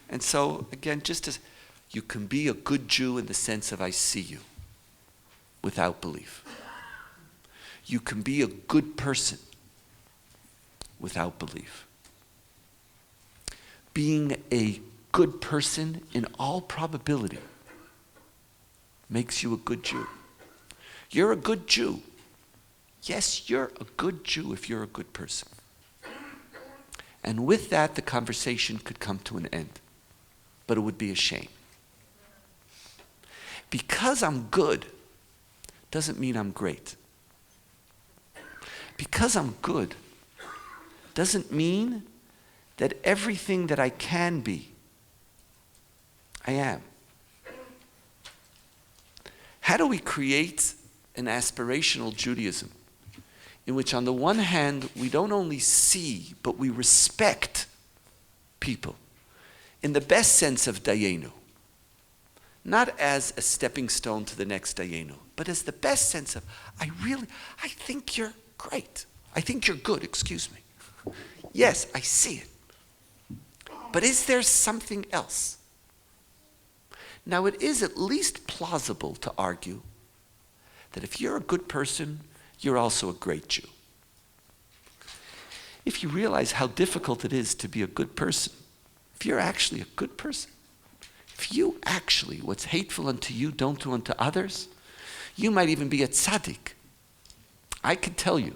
And so, again, just as you can be a good Jew in the sense of I see you without belief. You can be a good person without belief. Being a good person, in all probability, makes you a good Jew. You're a good Jew. Yes, you're a good Jew if you're a good person. And with that, the conversation could come to an end. But it would be a shame. Because I'm good doesn't mean I'm great. Because I'm good doesn't mean that everything that I can be, I am. How do we create an aspirational Judaism in which on the one hand we don't only see but we respect people in the best sense of Dayenu, not as a stepping stone to the next Dayenu, but as the best sense of I think you're great. I think you're good, excuse me. Yes, I see it. But is there something else? Now, it is at least plausible to argue that if you're a good person, you're also a great Jew. If you realize how difficult it is to be a good person, if you're actually a good person, if you actually, what's hateful unto you, don't do unto others, you might even be a tzaddik. I can tell you,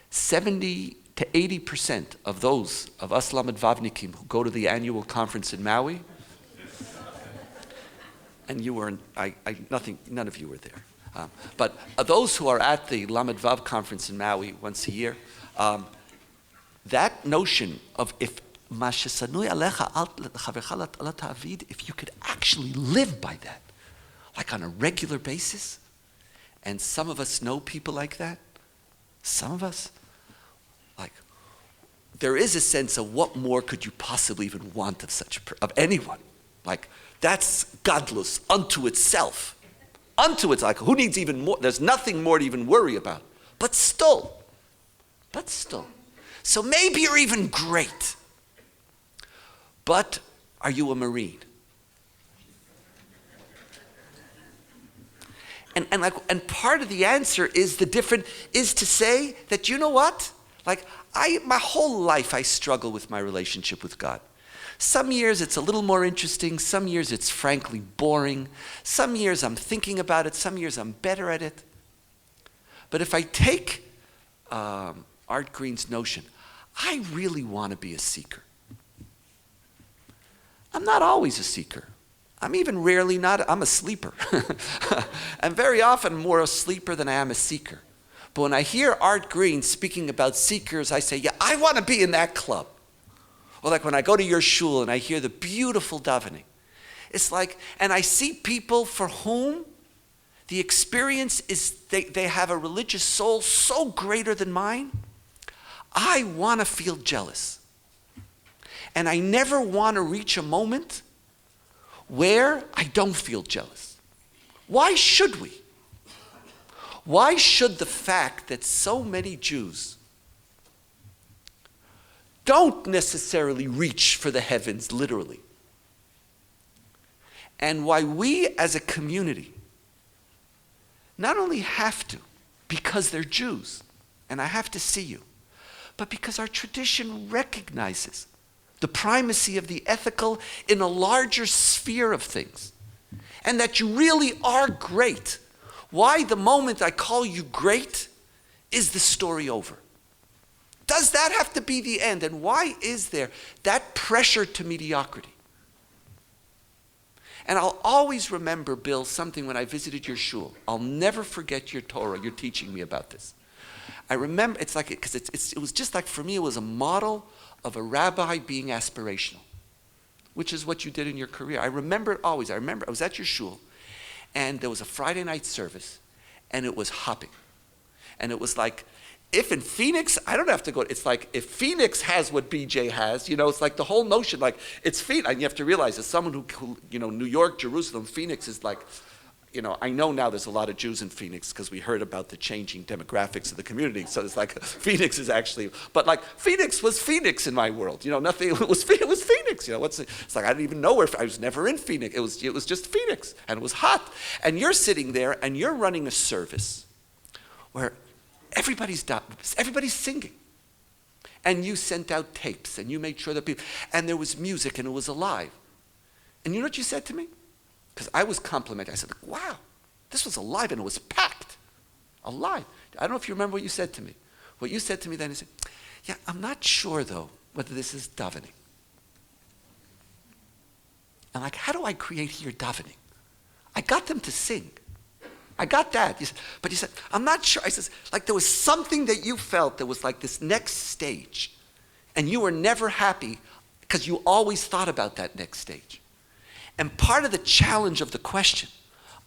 70 to 80% of those of us Lamed Vavnikim who go to the annual conference in Maui, and you were, none of you were there. But those who are at the Lamed Vav conference in Maui once a year, that notion of if you could actually live by that, like on a regular basis, and some of us know people like that, some of us, like, there is a sense of what more could you possibly even want of of anyone? Like, that's godless unto itself. Unto it's like, who needs even more? There's nothing more to even worry about. But still. So maybe you're even great. But are you a Marine? And part of the answer is to say that, you know what? Like, my whole life I struggle with my relationship with God. Some years it's a little more interesting. Some years it's frankly boring. Some years I'm thinking about it. Some years I'm better at it. But if I take Art Green's notion, I really want to be a seeker. I'm not always a seeker. I'm even rarely not, I'm a sleeper. I'm very often more a sleeper than I am a seeker. But when I hear Art Green speaking about seekers, I say, yeah, I want to be in that club. Or like when I go to your shul and I hear the beautiful davening. It's like, and I see people for whom the experience is, they have a religious soul so greater than mine, I want to feel jealous. And I never want to reach a moment where I don't feel jealous. Why should we? Why should the fact that so many Jews don't necessarily reach for the heavens, literally, and why we as a community not only have to, because they're Jews, and I have to see you, but because our tradition recognizes the primacy of the ethical in a larger sphere of things, and that you really are great. Why the moment I call you great is the story over? Does that have to be the end? And why is there that pressure to mediocrity? And I'll always remember, Bill, something when I visited your shul. I'll never forget your Torah. You're teaching me about this. I remember, it's like, because it was just like, for me, it was a model of a rabbi being aspirational, which is what you did in your career. I remember it always. I was at your shul, and there was a Friday night service, and it was hopping. And it was like, if in Phoenix, I don't have to go, it's like, if Phoenix has what BJ has, it's like the whole notion, like, it's Phoenix, and you have to realize, as someone who New York, Jerusalem, Phoenix is like, I know now there's a lot of Jews in Phoenix because we heard about the changing demographics of the community. So it's like Phoenix is actually, but like Phoenix was Phoenix in my world. Nothing. It was Phoenix. It's like I didn't even know where. I was never in Phoenix. It was just Phoenix, and it was hot. And you're sitting there and you're running a service where everybody's singing, and you sent out tapes and you made sure that people, and there was music and it was alive. And you know what you said to me? Because I was complimenting. I said, wow, this was alive and it was packed. Alive. I don't know if you remember what you said to me. What you said to me then is, yeah, I'm not sure though whether this is davening. And like, how do I create here davening? I got them to sing. I got that. But you said, I'm not sure. I said, like there was something that you felt that was like this next stage. And you were never happy because you always thought about that next stage. And part of the challenge of the question,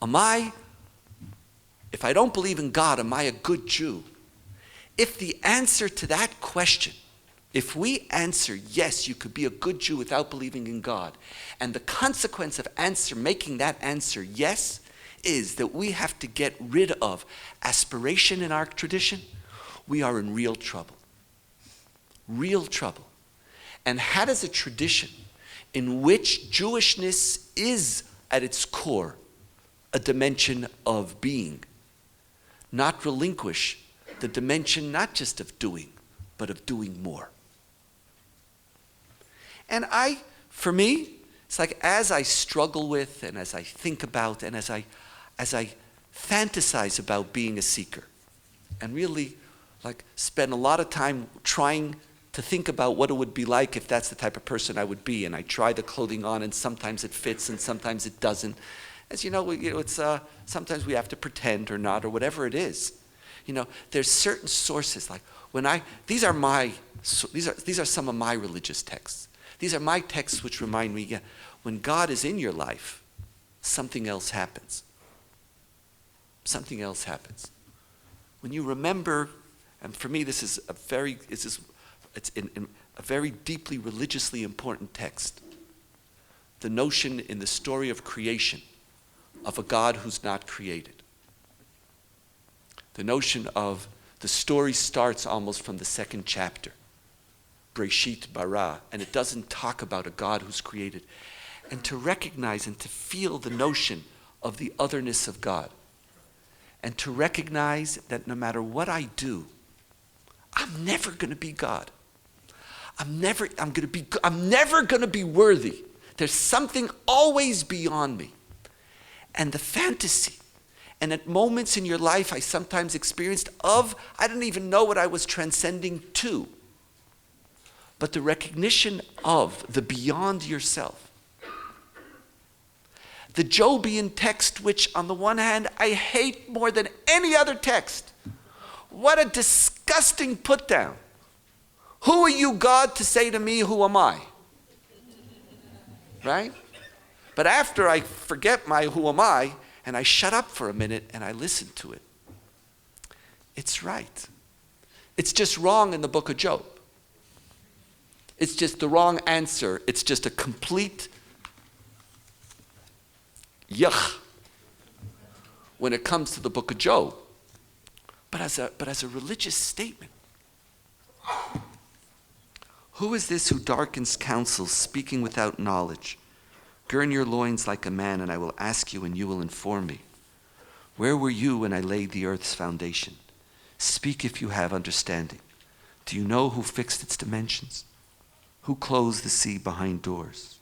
if I don't believe in God, am I a good Jew? If the answer to that question, if we answer, yes, you could be a good Jew without believing in God, and the consequence of making that answer yes, is that we have to get rid of aspiration in our tradition, we are in real trouble. Real trouble. and had as a tradition in which Jewishness is at its core a dimension of being, not relinquish the dimension not just of doing, but of doing more. And for me, it's like as I struggle with and as I think about and as I fantasize about being a seeker and really like spend a lot of time trying to think about what it would be like if that's the type of person I would be, and I try the clothing on and sometimes it fits and sometimes it doesn't. As you know, it's sometimes we have to pretend or not or whatever it is. There's certain sources like these are some of my religious texts. These are my texts which remind me, when God is in your life, something else happens. Something else happens. When you remember, and for me this is a very deeply religiously important text. The notion in the story of creation of a God who's not created. The notion of the story starts almost from the second chapter, Breshit bara, and it doesn't talk about a God who's created. And to recognize and to feel the notion of the otherness of God, and to recognize that no matter what I do, I'm never going to be God. I'm never going to be worthy. There's something always beyond me. And the fantasy, and at moments in your life I sometimes experienced I didn't even know what I was transcending to, but the recognition of the beyond yourself. The Jobian text, which on the one hand I hate more than any other text. What a disgusting put down. Who are you, God, to say to me, who am I? Right? But after I forget my who am I, and I shut up for a minute and I listen to it, it's right. It's just wrong in the book of Job. It's just the wrong answer. It's just a complete yuck when it comes to the book of Job. But as a religious statement, who is this who darkens counsel, speaking without knowledge? Gird your loins like a man, and I will ask you, and you will inform me. Where were you when I laid the earth's foundation? Speak if you have understanding. Do you know who fixed its dimensions? Who closed the sea behind doors?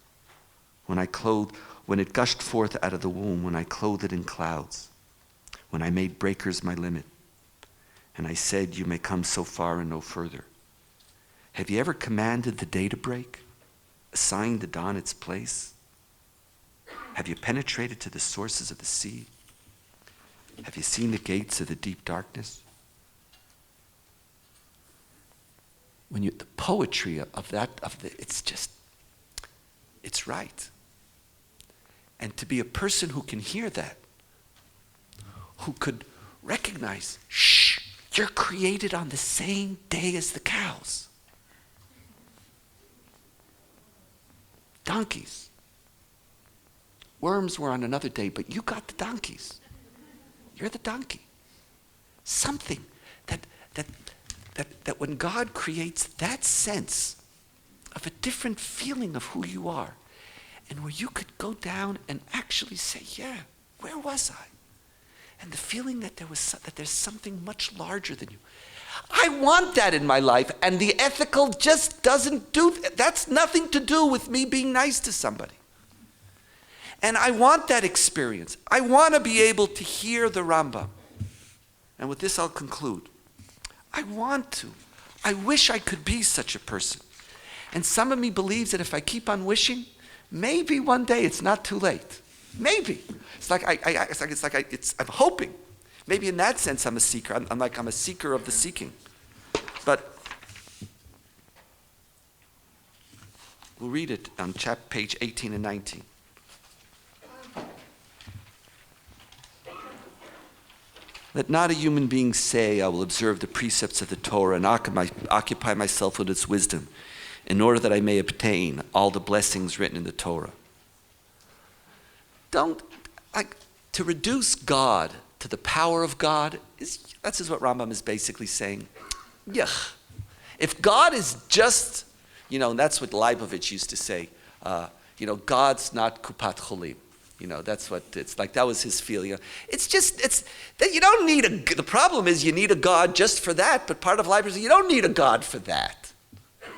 When it gushed forth out of the womb, when I clothed it in clouds, when I made breakers my limit, and I said, you may come so far and no further. Have you ever commanded the day to break, assigned the dawn its place? Have you penetrated to the sources of the sea? Have you seen the gates of the deep darkness? The poetry it's right. And to be a person who can hear that, who could recognize, you're created on the same day as the cows. Donkeys. Worms were on another day, but you got the donkeys. You're the donkey. Something that when God creates that sense of a different feeling of who you are, and where you could go down and actually say, yeah, where was I? And the feeling that there's something much larger than you. I want that in my life, and the ethical just doesn't do that. That's nothing to do with me being nice to somebody. And I want that experience. I want to be able to hear the Rambam. And with this I'll conclude. I want to. I wish I could be such a person. And some of me believes that if I keep on wishing, maybe one day it's not too late. Maybe. I'm hoping. Maybe in that sense I'm a seeker. I'm a seeker of the seeking. But we'll read it on page 18 and 19. Let not a human being say, I will observe the precepts of the Torah and occupy myself with its wisdom, in order that I may obtain all the blessings written in the Torah. To reduce God to the power of God, that's what Rambam is basically saying. Yuck. If God is just And that's what Leibovitz used to say. God's not kupat cholim. That's what it's like. That was his feeling. It's that you don't need the problem is you need a God just for that, but part of Leibovitz is you don't need a God for that.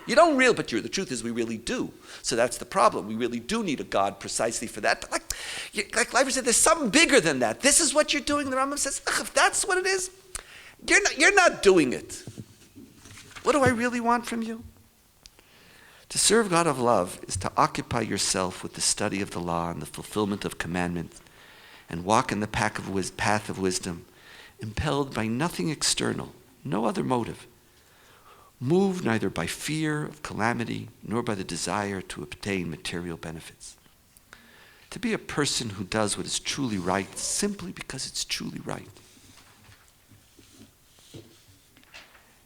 You don't really, but the truth is we really do. So that's the problem. We really do need a God precisely for that. But like Leibovitz said, there's something bigger than that. This is what you're doing. The Rambam says, if that's what it is, you're not doing it. What do I really want from you? To serve God of love is to occupy yourself with the study of the law and the fulfillment of commandments and walk in the path of wisdom, impelled by nothing external, no other motive, moved neither by fear of calamity nor by the desire to obtain material benefits. To be a person who does what is truly right simply because it's truly right.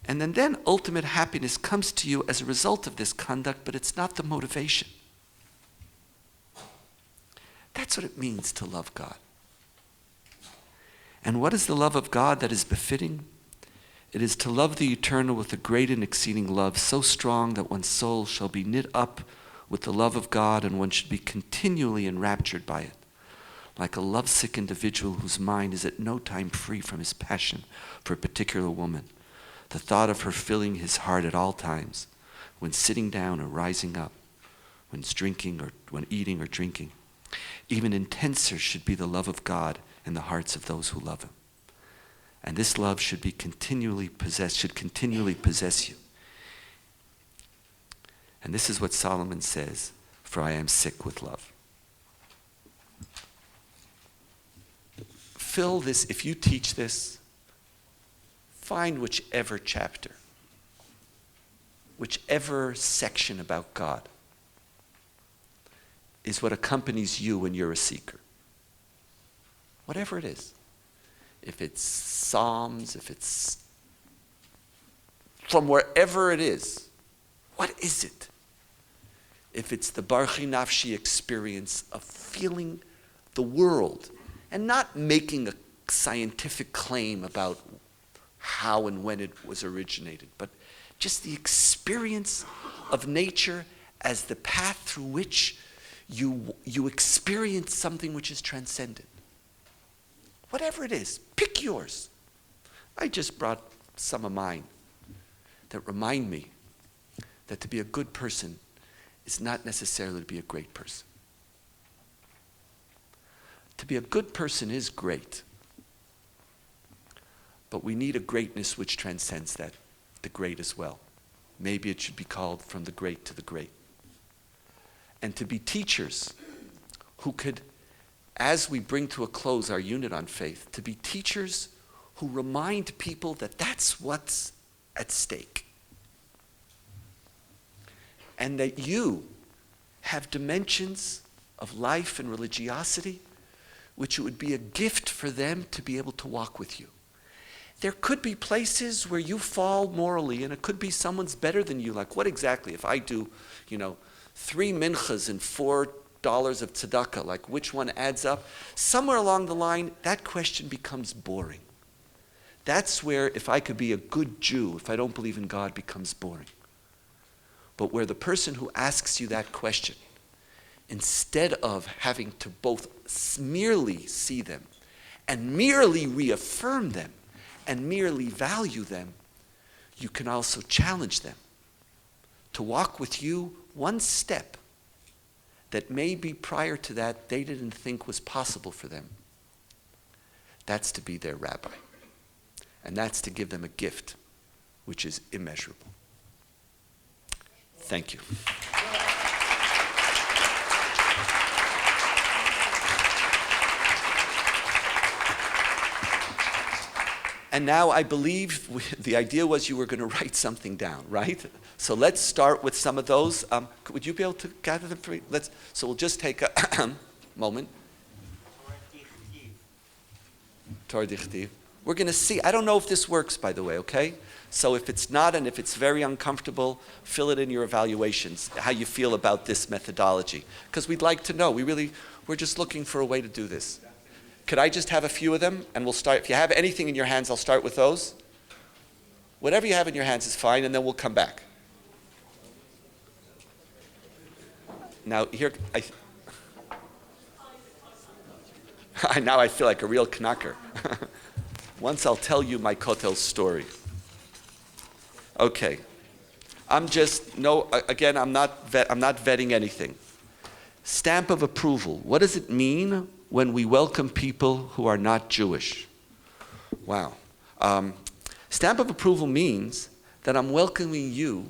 And then ultimate happiness comes to you as a result of this conduct, but it's not the motivation. That's what it means to love God. And what is the love of God that is befitting? It is to love the eternal with a great and exceeding love, so strong that one's soul shall be knit up with the love of God, and one should be continually enraptured by it, like a lovesick individual whose mind is at no time free from his passion for a particular woman. The thought of her filling his heart at all times, when sitting down or rising up, when drinking or when eating or drinking. Even intenser should be the love of God in the hearts of those who love him. And this love should continually possess you. And this is what Solomon says, for I am sick with love. Fill this, if you teach this, find whichever chapter, whichever section about God is what accompanies you when you're a seeker. Whatever it is. If it's Psalms, if it's from wherever it is, what is it? If it's the Barchi Nafshi experience of feeling the world and not making a scientific claim about how and when it was originated, but just the experience of nature as the path through which you experience something which is transcendent. Whatever it is, pick yours. I just brought some of mine that remind me that to be a good person is not necessarily to be a great person. To be a good person is great. But we need a greatness which transcends that, the great as well. Maybe it should be called from the great to the great. And to be teachers who could, as we bring to a close our unit on faith, to be teachers who remind people that that's what's at stake. And that you have dimensions of life and religiosity which it would be a gift for them to be able to walk with you. There could be places where you fall morally, and it could be someone's better than you. Like, what exactly? If I do, 3 minchas and $4 of tzedakah, like which one adds up? Somewhere along the line, that question becomes boring. That's where, if I could be a good Jew, if I don't believe in God, becomes boring. But where the person who asks you that question, instead of having to both merely see them and merely reaffirm them, and merely value them, you can also challenge them to walk with you one step that maybe prior to that they didn't think was possible for them. That's to be their rabbi. And that's to give them a gift which is immeasurable. Thank you. And now I believe the idea was you were going to write something down, right? So let's start with some of those. Would you be able to gather them for me? So we'll just take a moment. Torah Dichtiv. We're going to see. I don't know if this works, by the way, okay? So if it's not, and if it's very uncomfortable, fill it in your evaluations, how you feel about this methodology. Because we'd like to know. We're just looking for a way to do this. Could I just have a few of them, and we'll start. If you have anything in your hands, I'll start with those. Whatever you have in your hands is fine, and then we'll come back. Now here, now I feel like a real knacker. Once I'll tell you my kotel story. Okay. I'm not vetting anything. Stamp of approval. What does it mean when we welcome people who are not Jewish? Wow. Stamp of approval means that I'm welcoming you.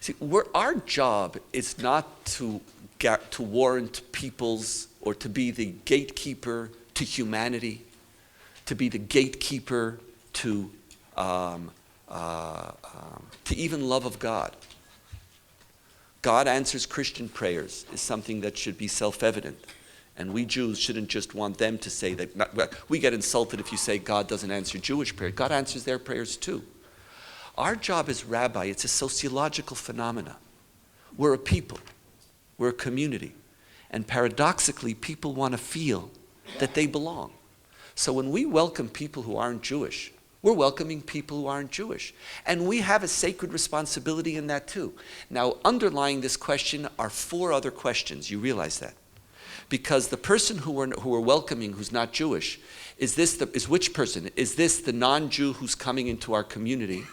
See, our job is not to warrant people's, or to be the gatekeeper to humanity, to be the gatekeeper to even love of God. God answers Christian prayers is something that should be self-evident. And we Jews shouldn't just want them to say that. We get insulted if you say God doesn't answer Jewish prayers. God answers their prayers too. Our job as rabbi, it's a sociological phenomena. We're a people. We're a community. And paradoxically, people want to feel that they belong. So when we welcome people who aren't Jewish, we're welcoming people who aren't Jewish. And we have a sacred responsibility in that too. Now, underlying this question are 4 other questions. You realize that? Because the person who we're welcoming who's not Jewish, is which person? Is this the non-Jew who's coming into our community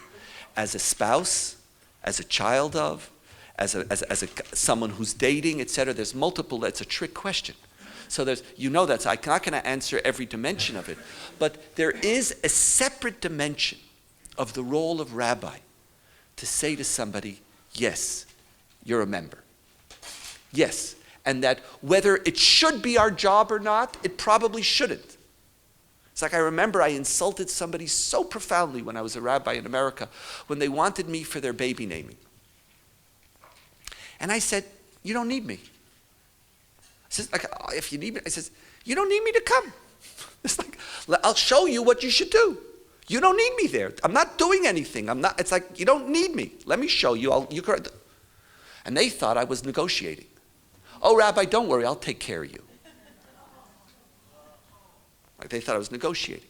as a spouse, as a child of, as someone who's dating, etc.? There's multiple. That's a trick question. So I'm not going to answer every dimension of it, but there is a separate dimension of the role of rabbi to say to somebody, yes, you're a member. Yes, and that whether it should be our job or not, it probably shouldn't. It's like I remember I insulted somebody so profoundly when I was a rabbi in America when they wanted me for their baby naming. And I said, you don't need me. I says, if you need me, I says, you don't need me to come. It's like, I'll show you what you should do. You don't need me there. I'm not doing anything. It's like, you don't need me. Let me show you. And they thought I was negotiating. Oh, Rabbi, don't worry. I'll take care of you. Like they thought I was negotiating.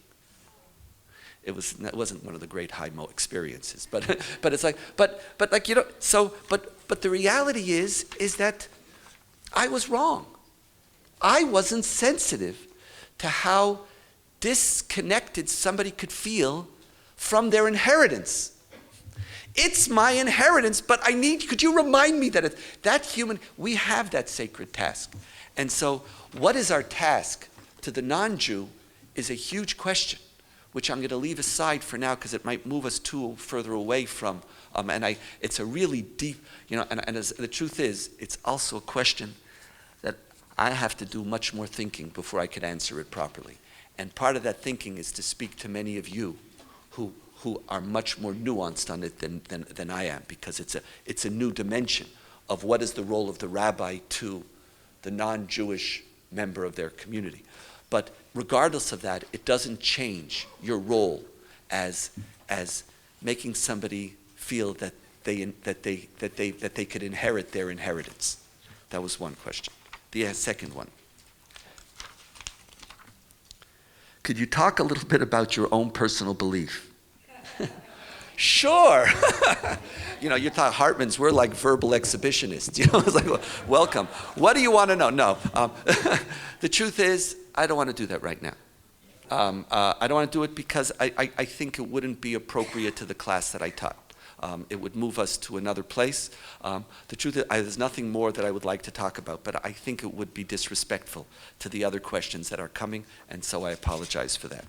It wasn't one of the great high-mo experiences. But it's like, but the reality is that I was wrong. I wasn't sensitive to how disconnected somebody could feel from their inheritance. It's my inheritance, but could you remind me that we have that sacred task. And so what is our task to the non-Jew is a huge question, which I'm going to leave aside for now because it might move us further away from, it's a really deep, the truth is, it's also a question that I have to do much more thinking before I could answer it properly. And part of that thinking is to speak to many of you who are much more nuanced on it than I am, because it's a new dimension of what is the role of the rabbi to the non-Jewish member of their community. But regardless of that, it doesn't change your role as making somebody feel that they could inherit their inheritance. That was one question. The second one. Could you talk a little bit about your own personal belief? Sure. You're talking Hartmans, we're like verbal exhibitionists. It's like, well, welcome. What do you want to know? No. The truth is, I don't want to do that right now. I don't want to do it because I think it wouldn't be appropriate to the class that I taught. It would move us to another place. The truth is, there's nothing more that I would like to talk about, but I think it would be disrespectful to the other questions that are coming, and so I apologize for that.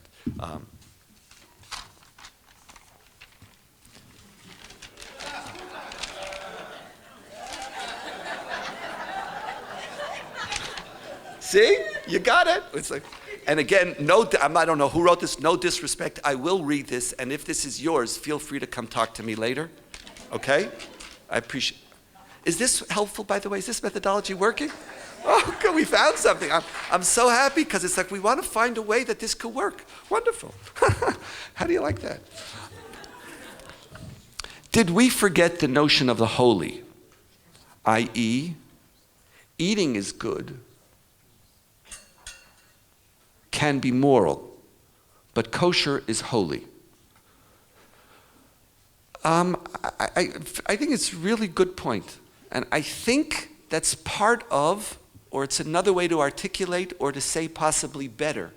See? You got it. It's like, and again, I don't know who wrote this, no disrespect. I will read this, and if this is yours, feel free to come talk to me later. Okay? I appreciate. Is this helpful, by the way? Is this methodology working? Oh, good, we found something. I'm so happy because it's like we want to find a way that this could work. Wonderful. How do you like that? Did we forget the notion of the holy? I.e., eating is good, can be moral, but kosher is holy. I think it's a really good point. And I think that's part of, or it's another way to articulate or to say possibly better,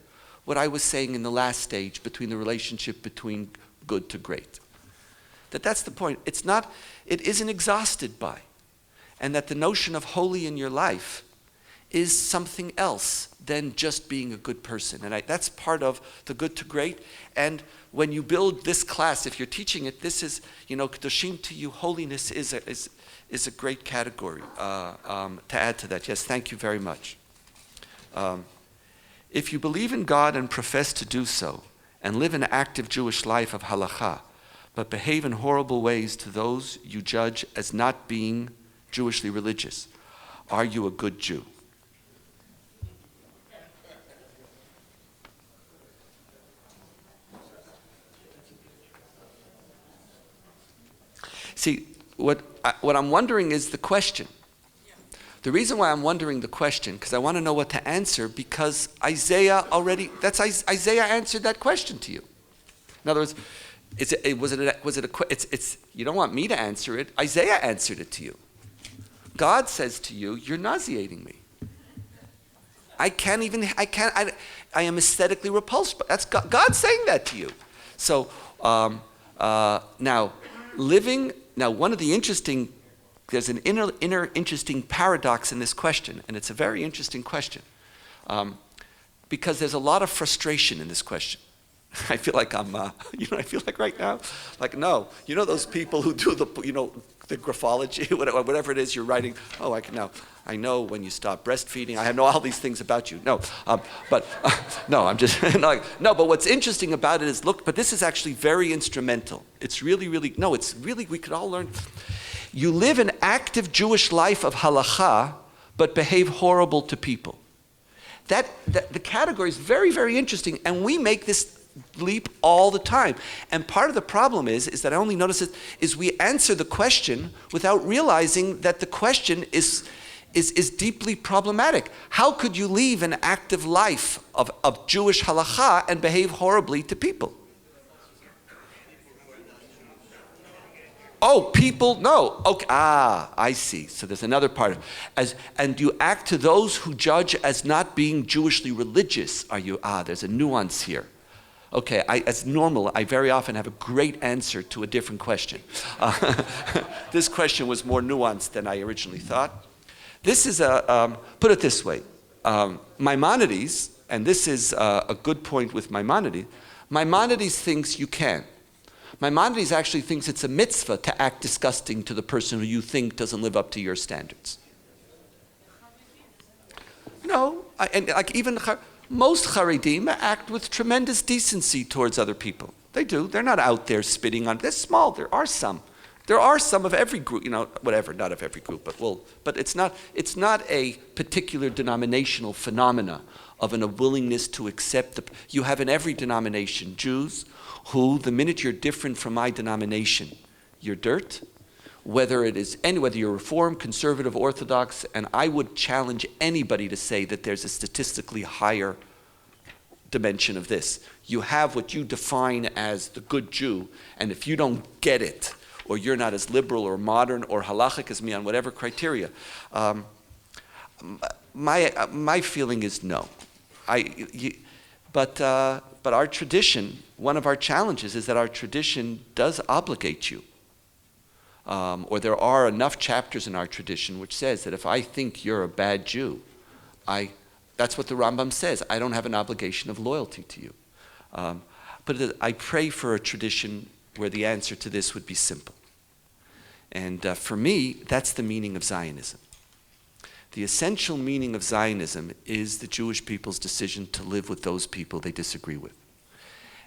what I was saying in the last stage between the relationship between good to great. That's the point. It isn't exhausted by. And that the notion of holy in your life is something else than just being a good person. And that's part of the good to great. And when you build this class, if you're teaching it, this is, Kedoshim to you, holiness is a great category to add to that. Yes, thank you very much. If you believe in God and profess to do so, and live an active Jewish life of halakha, but behave in horrible ways to those you judge as not being Jewishly religious, are you a good Jew? See, what I'm wondering is the question. The reason why I'm wondering the question, because I want to know what to answer, because Isaiah Isaiah answered that question to you. In other words, you don't want me to answer it. Isaiah answered it to you. God says to you, you're nauseating me. I am aesthetically repulsed. But that's God saying that to you. So now one of the interesting, there's an inner interesting paradox in this question, and it's a very interesting question, because there's a lot of frustration in this question. I feel like I feel like right now? Like, no, those people who do the graphology, whatever it is you're writing, I know when you stop breastfeeding, I know all these things about you. No, but I'm just, but what's interesting about it is, but this is actually very instrumental. It's really, we could all learn. You live an active Jewish life of halakha, but behave horrible to people. That the category is very, very interesting, and we make this leap all the time. And part of the problem is that I only notice it is we answer the question without realizing that the question is deeply problematic. How could you leave an active life of Jewish halakha and behave horribly to people? Oh, people, no. Okay. I see. So there's another part of and you act to those who judge as not being Jewishly religious. There's a nuance here. Okay, as normal, I very often have a great answer to a different question. This question was more nuanced than I originally thought. This is put it this way, Maimonides, and this is a good point with Maimonides, Maimonides thinks you can. Maimonides actually thinks it's a mitzvah to act disgusting to the person who you think doesn't live up to your standards. No, even most Haredim act with tremendous decency towards other people. They do. They're not out there spitting on. They're small. There are some. There are some of every group. Whatever. Not of every group, but it's not a particular denominational phenomena of a willingness to accept you have in every denomination Jews who, the minute you're different from my denomination, you're dirt. Whether you're Reform, Conservative, Orthodox, and I would challenge anybody to say that there's a statistically higher dimension of this. You have what you define as the good Jew, and if you don't get it, or you're not as liberal or modern or halachic as me on whatever criteria, my feeling is no. But our tradition, one of our challenges is that our tradition does obligate you. Or there are enough chapters in our tradition which says that if I think you're a bad Jew, that's what the Rambam says. I don't have an obligation of loyalty to you. But I pray for a tradition where the answer to this would be simple. And for me, that's the meaning of Zionism. The essential meaning of Zionism is the Jewish people's decision to live with those people they disagree with.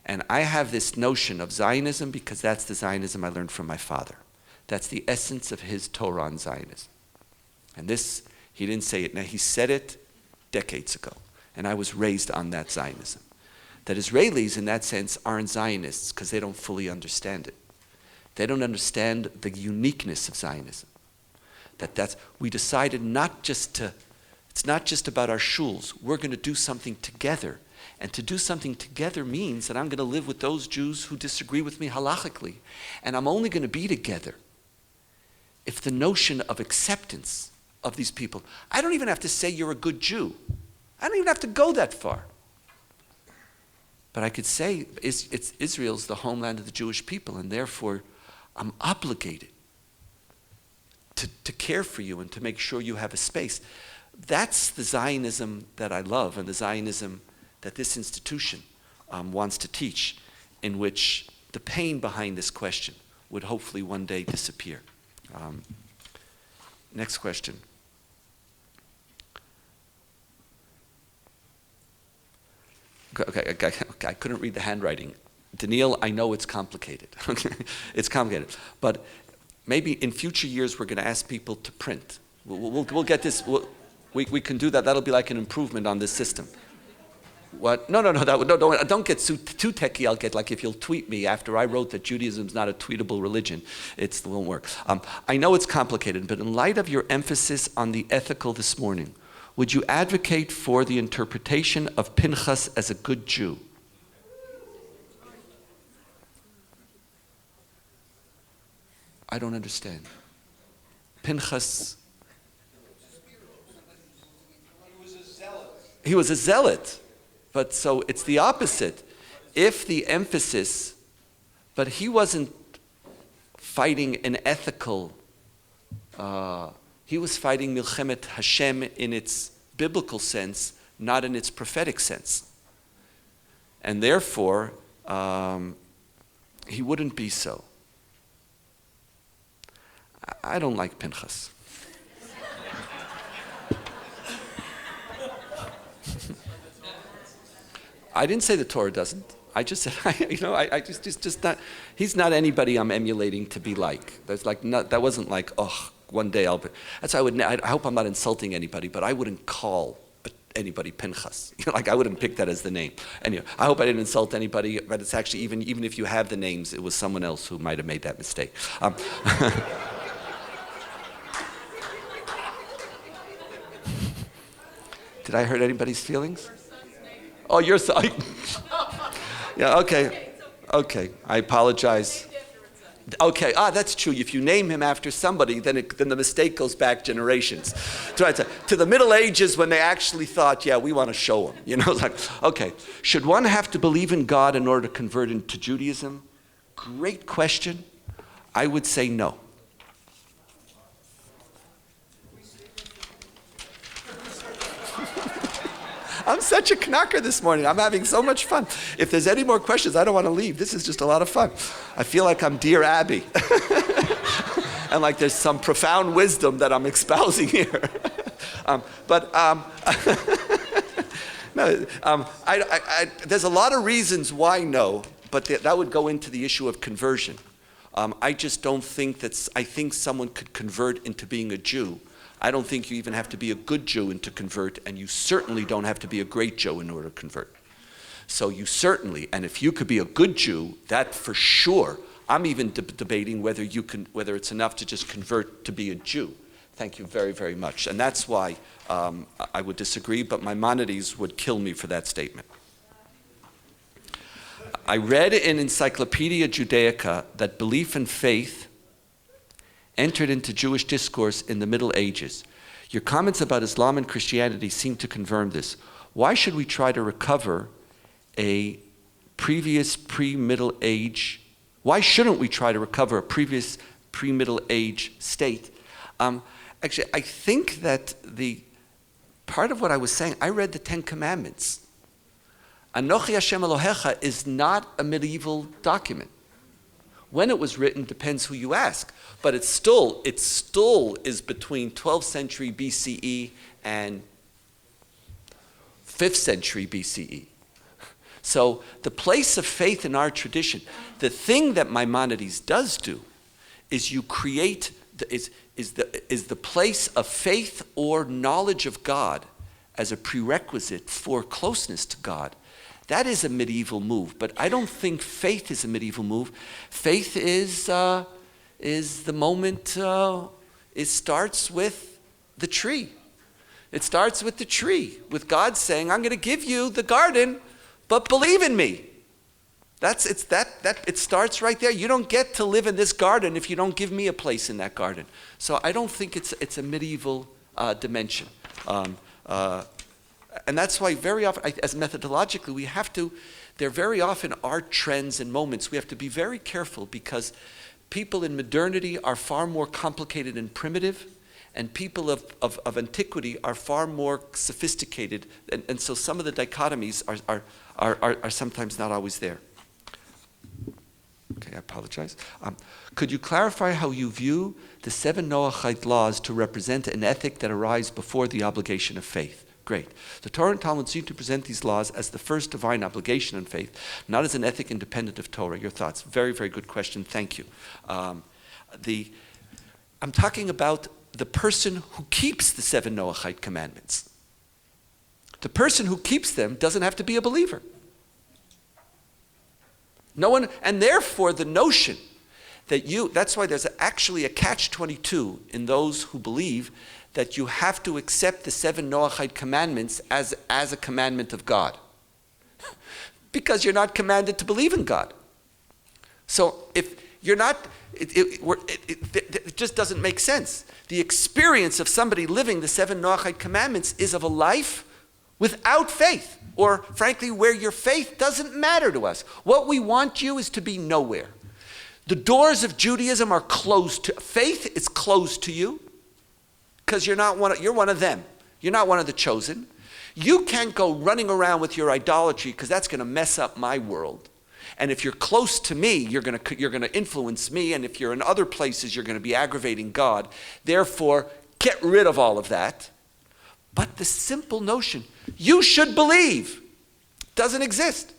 And I have this notion of Zionism because that's the Zionism I learned from my father. That's the essence of his Torah on Zionism. And this, he didn't say it now, he said it decades ago. And I was raised on that Zionism. That Israelis, in that sense, aren't Zionists because they don't fully understand it. They don't understand the uniqueness of Zionism. We decided it's not just about our shuls. We're going to do something together. And to do something together means that I'm going to live with those Jews who disagree with me halachically. And I'm only going to be together if the notion of acceptance of these people, I don't even have to say you're a good Jew. I don't even have to go that far. But I could say Israel's the homeland of the Jewish people, and therefore I'm obligated to care for you and to make sure you have a space. That's the Zionism that I love, and the Zionism that this institution wants to teach, in which the pain behind this question would hopefully one day disappear. Next question. Okay, I couldn't read the handwriting. Donniel, I know it's complicated. It's complicated. But maybe in future years we're going to ask people to print. We'll get this. We can do that. That'll be like an improvement on this system. What? No, don't get too techie. I'll get like if you'll tweet me after I wrote that Judaism is not a tweetable religion, it won't work. I know it's complicated, but in light of your emphasis on the ethical this morning, would you advocate for the interpretation of Pinchas as a good Jew? I don't understand. Pinchas. He was a zealot. But so it's the opposite. If the emphasis, but he wasn't fighting an ethical, he was fighting Milchemet Hashem in its biblical sense, not in its prophetic sense. And therefore, he wouldn't be so. I don't like Pinchas. I didn't say the Torah doesn't. I just said, I just not. He's not anybody I'm emulating to be like. That's like not. That wasn't like, oh, one day I'll be. That's why I hope I'm not insulting anybody, but I wouldn't call anybody Pinchas. Like I wouldn't pick that as the name. Anyway, I hope I didn't insult anybody. But it's actually even if you have the names, it was someone else who might have made that mistake. Did I hurt anybody's feelings? Oh, you're sorry. Yeah, okay. Okay, I apologize. Okay, that's true. If you name him after somebody, then the mistake goes back generations. To the Middle Ages when they actually thought, yeah, we want to show him. Like, okay, should one have to believe in God in order to convert into Judaism? Great question. I would say no. I'm such a knocker this morning. I'm having so much fun. If there's any more questions, I don't want to leave. This is just a lot of fun. I feel like I'm Dear Abby. And like there's some profound wisdom that I'm espousing here. There's a lot of reasons why no, but that would go into the issue of conversion. I just don't think I think someone could convert into being a Jew. I don't think you even have to be a good Jew to convert, and you certainly don't have to be a great Jew in order to convert. So you certainly, and if you could be a good Jew, that for sure. I'm even debating whether it's enough to just convert to be a Jew. Thank you very, very much. And that's why I would disagree, but Maimonides would kill me for that statement. I read in Encyclopedia Judaica that belief and faith entered into Jewish discourse in the Middle Ages. Your comments about Islam and Christianity seem to confirm this. Why should we try to recover a previous pre-Middle Age? Why shouldn't we try to recover a previous pre-Middle Age state? Actually, I think that the part of what I was saying, I read the Ten Commandments. Anochi Hashem Elohecha is not a medieval document. When it was written depends who you ask, but it still is between 12th century BCE and 5th century BCE. So the place of faith in our tradition, the thing that Maimonides does do, is you create is the place of faith or knowledge of God as a prerequisite for closeness to God. That is a medieval move, but I don't think faith is a medieval move. Faith is the moment. It starts with the tree. It starts with the tree, with God saying, "I'm going to give you the garden, but believe in me." It starts right there. You don't get to live in this garden if you don't give me a place in that garden. So I don't think it's a medieval dimension. And that's why very often, as methodologically, there very often are trends and moments. We have to be very careful because people in modernity are far more complicated and primitive, and people of antiquity are far more sophisticated. And so some of the dichotomies are sometimes not always there. Okay, I apologize. Could you clarify how you view the 7 Noahide laws to represent an ethic that arises before the obligation of faith? Great. The Torah and Talmud seem to present these laws as the first divine obligation on faith, not as an ethic independent of Torah. Your thoughts? Very, very good question. Thank you. I'm talking about the person who keeps the 7 Noahide commandments. The person who keeps them doesn't have to be a believer. No one, and therefore the notion that that's why there's actually a catch-22 in those who believe that you have to accept the 7 Noahide commandments as a commandment of God. Because you're not commanded to believe in God. So if you're not, it just doesn't make sense. The experience of somebody living the 7 Noahide commandments is of a life without faith, or frankly, where your faith doesn't matter to us. What we want you is to be nowhere. The doors of Judaism are closed to, faith is closed to you, because you're one of them. You're not one of the chosen. You can't go running around with your idolatry because that's going to mess up my world. And if you're close to me, you're going to influence me. And if you're in other places, you're going to be aggravating God. Therefore, get rid of all of that. But the simple notion, you should believe, doesn't exist.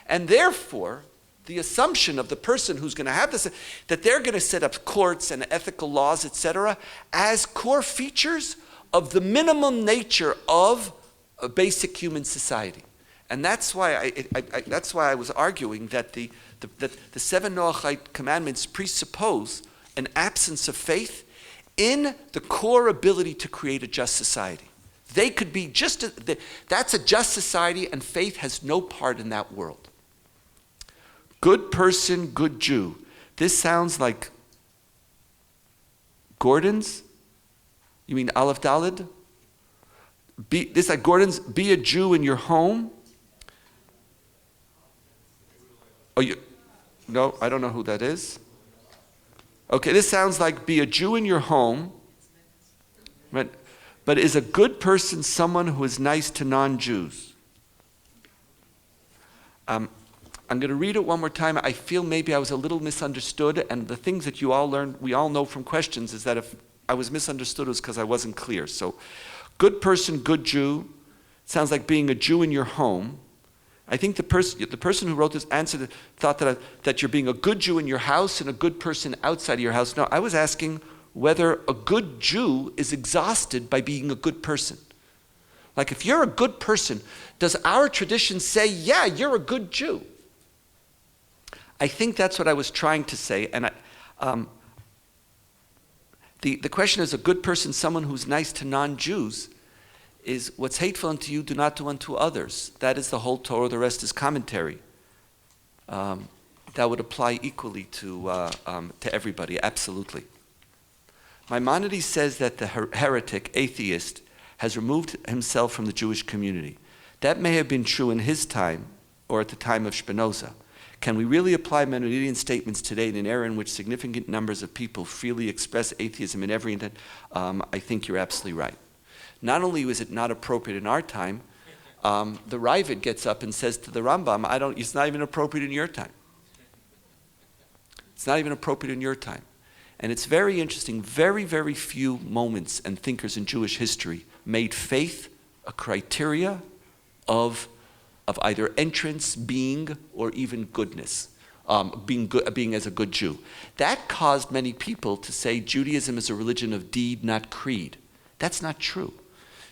And therefore, the assumption of the person who's going to have this, that they're going to set up courts and ethical laws, etc., as core features of the minimum nature of a basic human society. And that's why I was arguing that the 7 Noahide commandments presuppose an absence of faith in the core ability to create a just society. They could be that's a just society, and faith has no part in that world. Good person, good Jew. This sounds like Gordon's? You mean Aleph Daled? This like Gordon's, be a Jew in your home? Oh, no, I don't know who that is. Okay, this sounds like be a Jew in your home. Right? But is a good person someone who is nice to non-Jews? I'm going to read it one more time. I feel maybe I was a little misunderstood, and the things that you all learned, we all know from questions, is that if I was misunderstood, it was because I wasn't clear. So, good person, good Jew, sounds like being a Jew in your home. I think the person who wrote this answer thought that you're being a good Jew in your house and a good person outside of your house. No, I was asking whether a good Jew is exhausted by being a good person. Like if you're a good person, does our tradition say, yeah, you're a good Jew? I think that's what I was trying to say. And the question is, a good person, someone who's nice to non-Jews, is what's hateful unto you, do not do unto others. That is the whole Torah, the rest is commentary. That would apply equally to everybody, absolutely. Maimonides says that the heretic, atheist, has removed himself from the Jewish community. That may have been true in his time, or at the time of Spinoza. Can we really apply Maimonidean statements today in an era in which significant numbers of people freely express atheism in every intent? I think you're absolutely right. Not only is it not appropriate in our time, the Ravid gets up and says to the Rambam, it's not even appropriate in your time. It's not even appropriate in your time. And it's very interesting, very, very few moments and thinkers in Jewish history made faith a criteria of either entrance, being, or even goodness, being as a good Jew. That caused many people to say Judaism is a religion of deed, not creed. That's not true.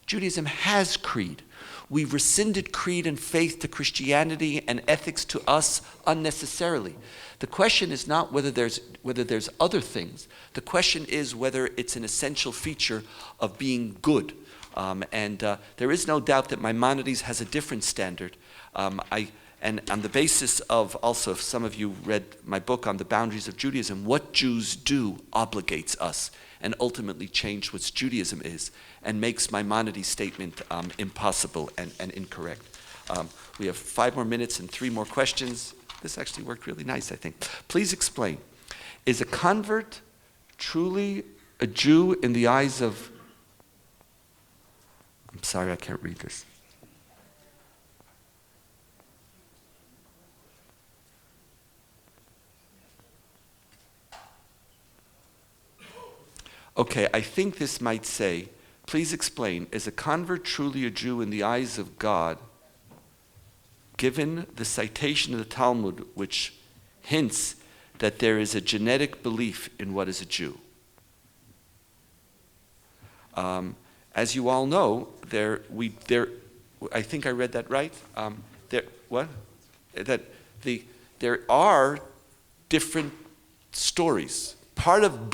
Judaism has creed. We've rescinded creed and faith to Christianity and ethics to us unnecessarily. The question is not whether there's other things. The question is whether it's an essential feature of being good. And there is no doubt that Maimonides has a different standard. And on the basis of, also, if some of you read my book on the boundaries of Judaism, what Jews do obligates us and ultimately change what Judaism is and makes Maimonides' statement impossible and incorrect. We have 5 more minutes and 3 more questions. This actually worked really nice, I think. Please explain. Is a convert truly a Jew in the eyes of... I'm sorry, I can't read this. Okay, I think this might say, please explain, is a convert truly a Jew in the eyes of God, given the citation of the Talmud, which hints that there is a genetic belief in what is a Jew? As you all know, I think I read that right. There are different stories. Part of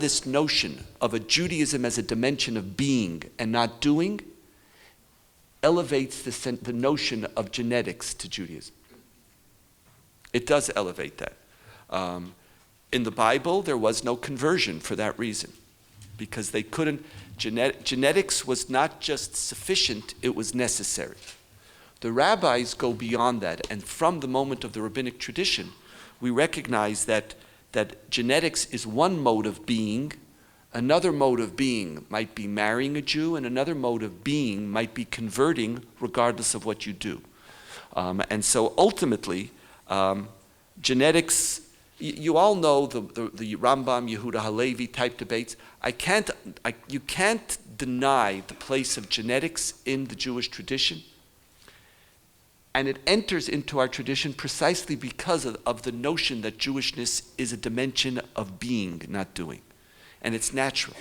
this notion of a Judaism as a dimension of being and not doing elevates the notion of genetics to Judaism. It does elevate that. In the Bible, there was no conversion for that reason, because they couldn't. Genetics was not just sufficient, it was necessary. The rabbis go beyond that, and from the moment of the rabbinic tradition, we recognize that genetics is one mode of being. Another mode of being might be marrying a Jew, and another mode of being might be converting regardless of what you do. And so ultimately, genetics, you all know the Rambam, Yehuda Halevi type debates. You can't deny the place of genetics in the Jewish tradition. And it enters into our tradition precisely because of the notion that Jewishness is a dimension of being, not doing. And it's natural.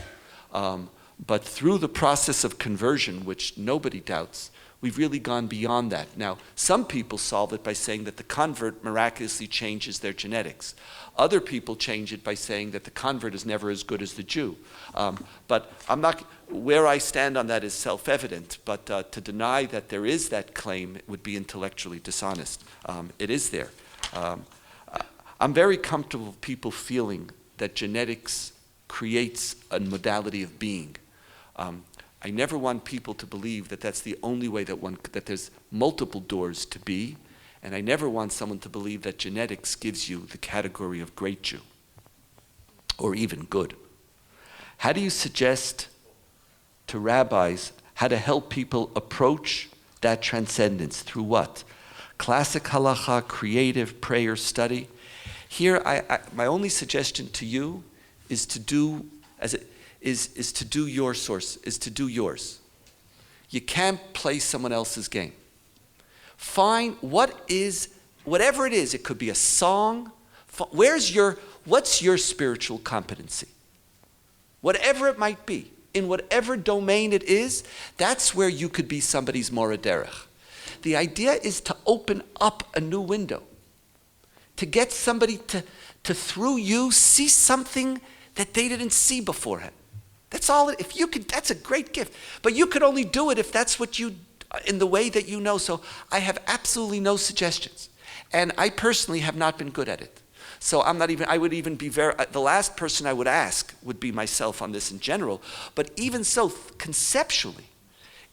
But through the process of conversion, which nobody doubts, we've really gone beyond that. Now, some people solve it by saying that the convert miraculously changes their genetics. Other people change it by saying that the convert is never as good as the Jew. But where I stand on that is self-evident, but to deny that there is that claim would be intellectually dishonest. It is there. I'm very comfortable with people feeling that genetics creates a modality of being. I never want people to believe that that's the only way that there's multiple doors to be, and I never want someone to believe that genetics gives you the category of great Jew, or even good. How do you suggest to rabbis how to help people approach that transcendence? Through what? Classic halacha, creative prayer study? Here, my only suggestion to you is to do yours. You can't play someone else's game. Find whatever it is. It could be a song. What's your spiritual competency? Whatever it might be, in whatever domain it is, that's where you could be somebody's mora derech. The idea is to open up a new window, to get somebody to through you see something that they didn't see beforehand. That's all. If you could, that's a great gift. But you could only do it if that's what you, in the way that you know. So I have absolutely no suggestions, and I personally have not been good at it. So I would even be the last person I would ask would be myself on this in general. But even so, conceptually,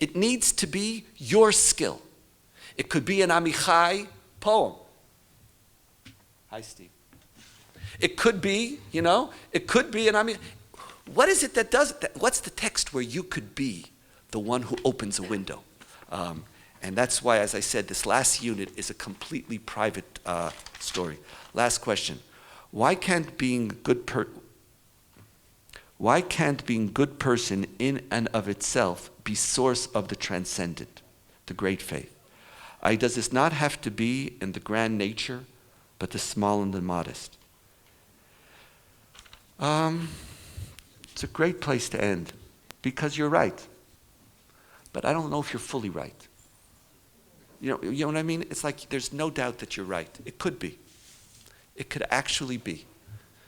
it needs to be your skill. It could be an Amichai poem. Hi, Steve. It could be, it could be an Amichai. What is it that does it? What's the text where you could be the one who opens a window? And that's why, as I said, this last unit is a completely private story. Last question. Why can't being good person in and of itself be source of the transcendent, the great faith? Does this not have to be in the grand nature, but the small and the modest? It's a great place to end, because you're right. But I don't know if you're fully right. You know what I mean? It's like there's no doubt that you're right. It could be. It could actually be.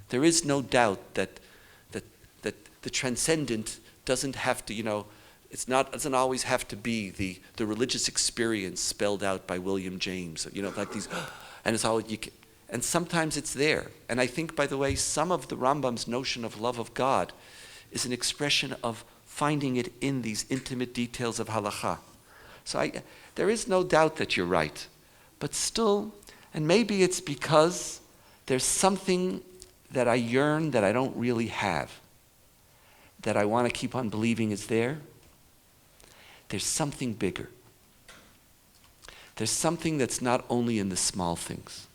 There is no doubt that the transcendent doesn't have to, It doesn't always have to be the religious experience spelled out by William James, like these, and it's all and sometimes it's there. And I think, by the way, some of the Rambam's notion of love of God is an expression of finding it in these intimate details of halakha. So there is no doubt that you're right, but still, and maybe it's because there's something that I yearn that I don't really have, that I want to keep on believing is there. There's something bigger. There's something that's not only in the small things.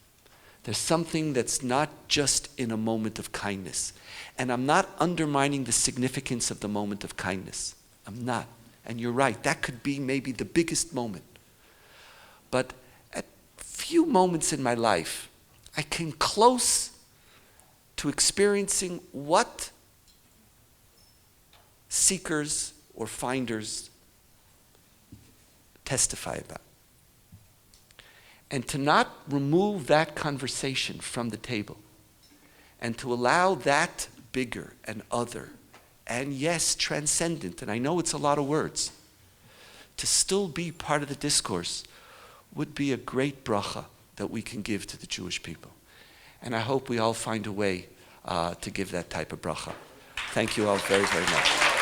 There's something that's not just in a moment of kindness. And I'm not undermining the significance of the moment of kindness. I'm not. And you're right, that could be maybe the biggest moment. But at few moments in my life, I came close to experiencing what seekers or finders testify about. And to not remove that conversation from the table and to allow that bigger and other and yes, transcendent, and I know it's a lot of words, to still be part of the discourse would be a great bracha that we can give to the Jewish people. And I hope we all find a way to give that type of bracha. Thank you all very, very much.